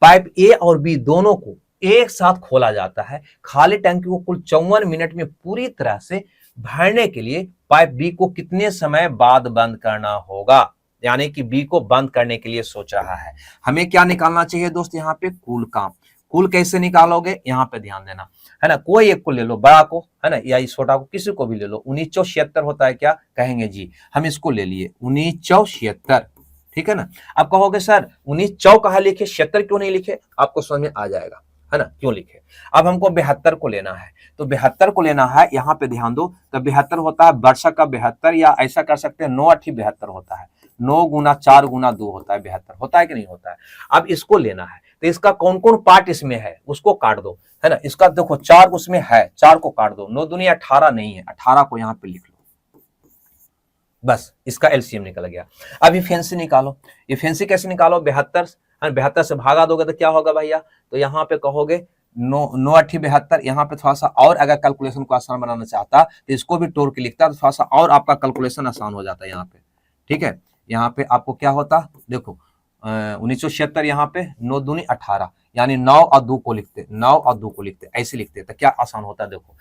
पाइप ए और बी दोनों को एक साथ खोला जाता है, खाली टंकी को कुल 54 मिनट में पूरी तरह से भरने के लिए पाइप बी को कितने समय बाद बंद करना होगा, यानी कि बी को बंद करने के लिए सोच रहा है। हमें क्या निकालना चाहिए दोस्त, यहाँ पे कुल काम। कुल कैसे निकालोगे, यहाँ पे ध्यान देना, है ना, कोई एक को ले लो, बड़ा को, है ना, या छोटा को, किसी को भी ले लो। 1976 होता है क्या, कहेंगे जी, हम इसको ले लिए 1976, ठीक है ना। अब कहोगे सर 19 कहा लिखे, 76 क्यों नहीं लिखे, आपको समझ में आ जाएगा, है ना, क्यों लिखे। अब हमको 72 को लेना है, तो 72 को लेना है, यहाँ पे ध्यान दो, तो 72 होता है वर्षक का 72, या ऐसा कर सकते हैं 9 8 72 होता है, 9 गुना 4 गुना 2 होता है 72, होता है कि नहीं होता है। अब इसको लेना है, तो इसका कौन कौन पार्ट इसमें है उसको काट दो, है ना, इसका देखो 4 उसमें है, 4 को काट दो, 9 दुनिया 18 नहीं है, 18 को यहाँ पे लिख लो, बस इसका एलसीएम निकल गया। अब इफिशिएंसी निकालो, इफिशिएंसी कैसे निकालो, 72 से भागा दोगे तो क्या होगा भैया, तो यहाँ पे कहोगे 9 8 72, यहाँ पे थोड़ा सा और अगर कैलकुलेशन को आसान बनाना चाहता तो इसको भी तोड़ के लिखता, तो थोड़ा सा और आपका कैलकुलेशन आसान हो जाता है यहाँ पे। ठीक है, यहाँ पे आपको क्या होता, देखो 1976, यहाँ पे 9 दूनी 18, यानी 9 और 2 को लिखते, 9 और 2 को लिखते, ऐसे लिखते तो क्या आसान होता है। देखो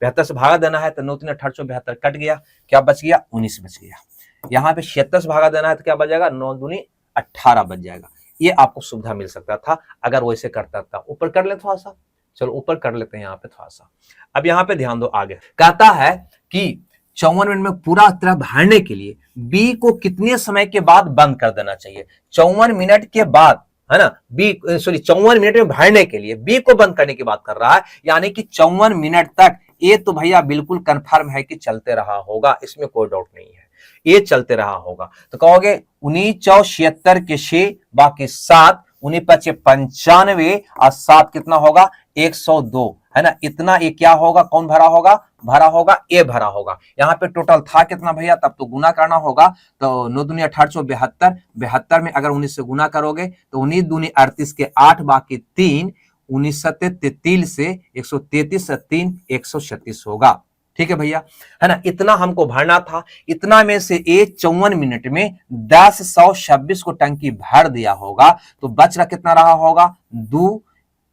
72 से भागा देना है तो 9 3 18 72 कट गया, क्या बच गया 19 बच गया। यहाँ पे 76 से भागा देना है तो क्या बच जाएगा, 9 दूनी 18 बच जाएगा। ये आपको सुविधा मिल सकता था अगर वैसे करता था। ऊपर कर ले थोड़ा सा, चलो ऊपर कर लेते हैं यहाँ पे थोड़ा सा। अब यहाँ पे ध्यान दो, आगे कहता है कि 54 मिनट में पूरा तरह भरने के लिए बी को कितने समय के बाद बंद कर देना चाहिए। 54 मिनट के बाद, है ना, 54 मिनट में भरने के लिए बी को बंद करने की बात कर रहा है, यानी कि 54 मिनट तक। ये तो भैया बिल्कुल कंफर्म है कि चलते रहा होगा, इसमें कोई डाउट नहीं है, ये चलते रहा होगा। तो कहोगे 1976 के 6 बाकी 7, 19 95 और 7 कितना होगा 102, है ना, इतना ये क्या होगा, कौन भरा होगा, भरा होगा ए भरा होगा। यहाँ पे टोटल था कितना भैया, तब तो गुना करना होगा, तो 9 दूनी 1872, 72 में अगर 19 से गुना करोगे तो 19 दूनी 38 के 8 बाकी 3, 19 सत्ते 33 से 133 से 3 136 होगा। ठीक है भैया, है ना, इतना हमको भरना था। इतना में से ये 54 मिनट में 1026 को टंकी भर दिया होगा, तो बच रहा कितना रहा होगा, 2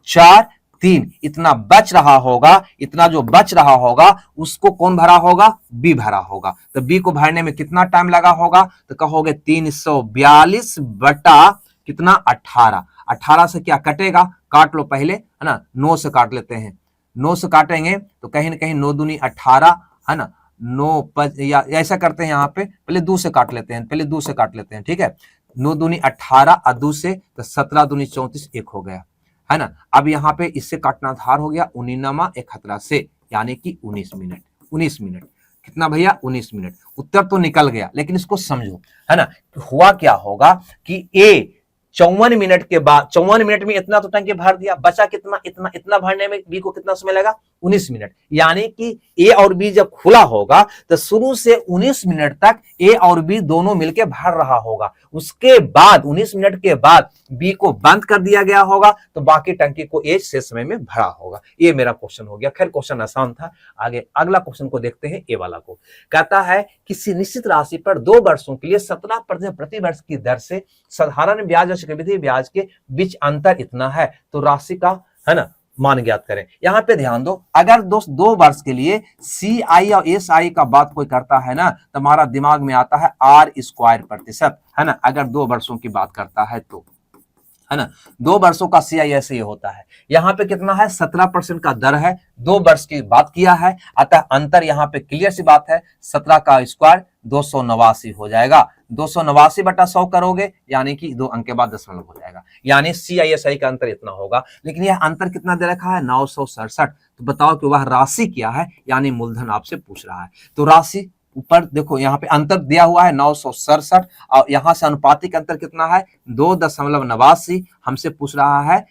4 3, इतना बच रहा होगा। इतना जो बच रहा होगा उसको कौन भरा होगा, बी भरा होगा। तो बी को भरने में कितना टाइम लगा होगा, तो कहोगे 342 बटा कितना 18, 18 से क्या कटेगा, काट लो पहले, है ना, 9 से काट लेते हैं, 9 से काटेंगे तो कहीं ना कहीं 9 दूनी 18, है ना, 9 या ऐसा करते हैं, यहाँ पे पहले 2 से काट लेते हैं, पहले 2 से काट लेते हैं, ठीक है। 9 दूनी 18 और 2 से तो 17 दूनी 34 एक हो गया, है ना। अब यहाँ पे इससे काटना धार हो गया 19 71 से, यानी कि 19 मिनट। 19 मिनट कितना भैया? 19 मिनट। उत्तर तो निकल गया, लेकिन इसको समझो, है ना। हुआ क्या होगा कि ए 54 मिनट के बाद, 54 मिनट में इतना तो टंकी भर दिया, बचा कितना? इतना। इतना भरने में बी को कितना समय लगा? 19 मिनट। यानी कि ए और बी जब खुला होगा तो शुरू से 19 मिनट तक ए और बी दोनों मिलकर भर रहा होगा। उसके बाद 19 मिनट के बाद बी को बंद कर दिया गया होगा, तो बाकी टंकी को ए से समय में भरा होगा। ये मेरा क्वेश्चन हो गया। खैर क्वेश्चन आसान था। आगे अगला क्वेश्चन को देखते हैं, ए वाला को। कहता है किसी निश्चित राशि पर 2 वर्षों के लिए 17% प्रति वर्ष की दर से साधारण ब्याज और चक्रवृद्धि ब्याज के बीच अंतर इतना है, तो राशि का, है ना, मान ज्ञात करें। यहां पे ध्यान दो, अगर दोस्त 2 वर्ष के लिए सी आई और एस आई का बात कोई करता है ना, तो हमारा दिमाग में आता है आर स्क्वायर प्रतिशत, है ना। अगर 2 वर्षों की बात करता है तो, है ना, 2 वर्षों का CI ऐसे ही होता है। यहाँ पे कितना है? 17% का दर है, 2 वर्ष की बात किया है, अतः अंतर यहाँ पे क्लियर सी बात है, 17 का स्क्वायर 289 हो जाएगा। 289 बटा 100 करोगे, यानी कि 2 अंक के बाद दशमलव हो जाएगा, यानी CISI का अंतर इतना होगा। लेकिन यह अंतर कितना दे रखा है? 967। तो बताओ कि वह राशि क्या है, यानी मूलधन आपसे पूछ रहा है। तो राशि ऊपर देखो, यहाँ पे अंतर दिया हुआ है 967, और यहां से अनुपातिक अंतर कितना है? 2.89। हमसे पूछ रहा है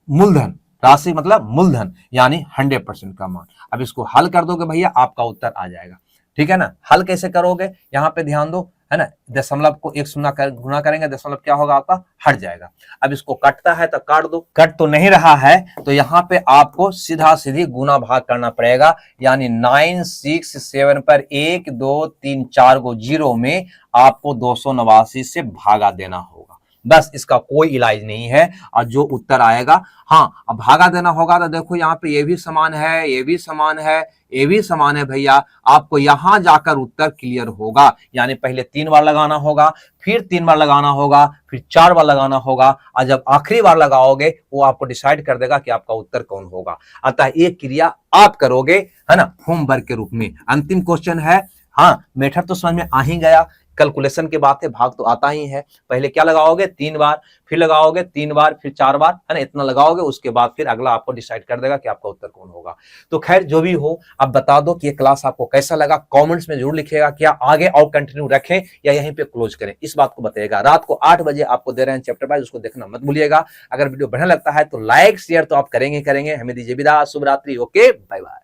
मूलधन, राशि मतलब मूलधन, यानी 100% का मान। अब इसको हल कर दोगे भैया, आपका उत्तर आ जाएगा। ठीक है ना। हल कैसे करोगे? यहाँ पे ध्यान दो, है ना। दशमलव को 1 से गुणा करेंगे, दशमलव क्या होगा आपका? हट जाएगा। अब इसको कटता है तो काट दो, कट तो नहीं रहा है, तो यहाँ पे आपको सीधा सीधी गुना भाग करना पड़ेगा, यानी 967 पर 1 2 3 4 को 0 में आपको 289 से भागा देना होगा। बस, इसका कोई इलाज नहीं है। और जो उत्तर आएगा, हाँ, अब भागा देना होगा तो देखो यहाँ पे ये भी समान है, ये भी समान है, ये भी समान है भैया। आपको यहां जाकर उत्तर क्लियर होगा, यानी पहले 3 बार लगाना होगा, फिर 3 बार लगाना होगा, फिर 4 बार लगाना होगा, और जब आखिरी बार लगाओगे वो आपको डिसाइड कर देगा कि आपका उत्तर कौन होगा। अतः एक क्रिया आप करोगे, है ना, होमवर्क के रूप में। अंतिम क्वेश्चन है, हाँ, मेथड तो समझ में आ ही गया, कैलकुलेशन के बात है, भाग तो आता ही है। पहले क्या लगाओगे? 3 बार, फिर लगाओगे 3 बार, फिर 4 बार, है ना, इतना लगाओगे। उसके बाद फिर अगला आपको डिसाइड कर देगा कि आपका उत्तर कौन होगा। तो खैर जो भी हो, अब बता दो कि ये क्लास आपको कैसा लगा। कमेंट्स में जरूर लिखिएगा, क्या आगे और कंटिन्यू रखें या यहीं पे क्लोज करें, इस बात को बताइएगा। रात को 8 बजे आपको दे रहे हैं चैप्टर वाइज, उसको देखना मत भूलिएगा। अगर वीडियो बढ़िया लगता है तो लाइक शेयर तो आप करेंगे। हमें दीजिए विदा, शुभ रात्रि, ओके, बाय बाय।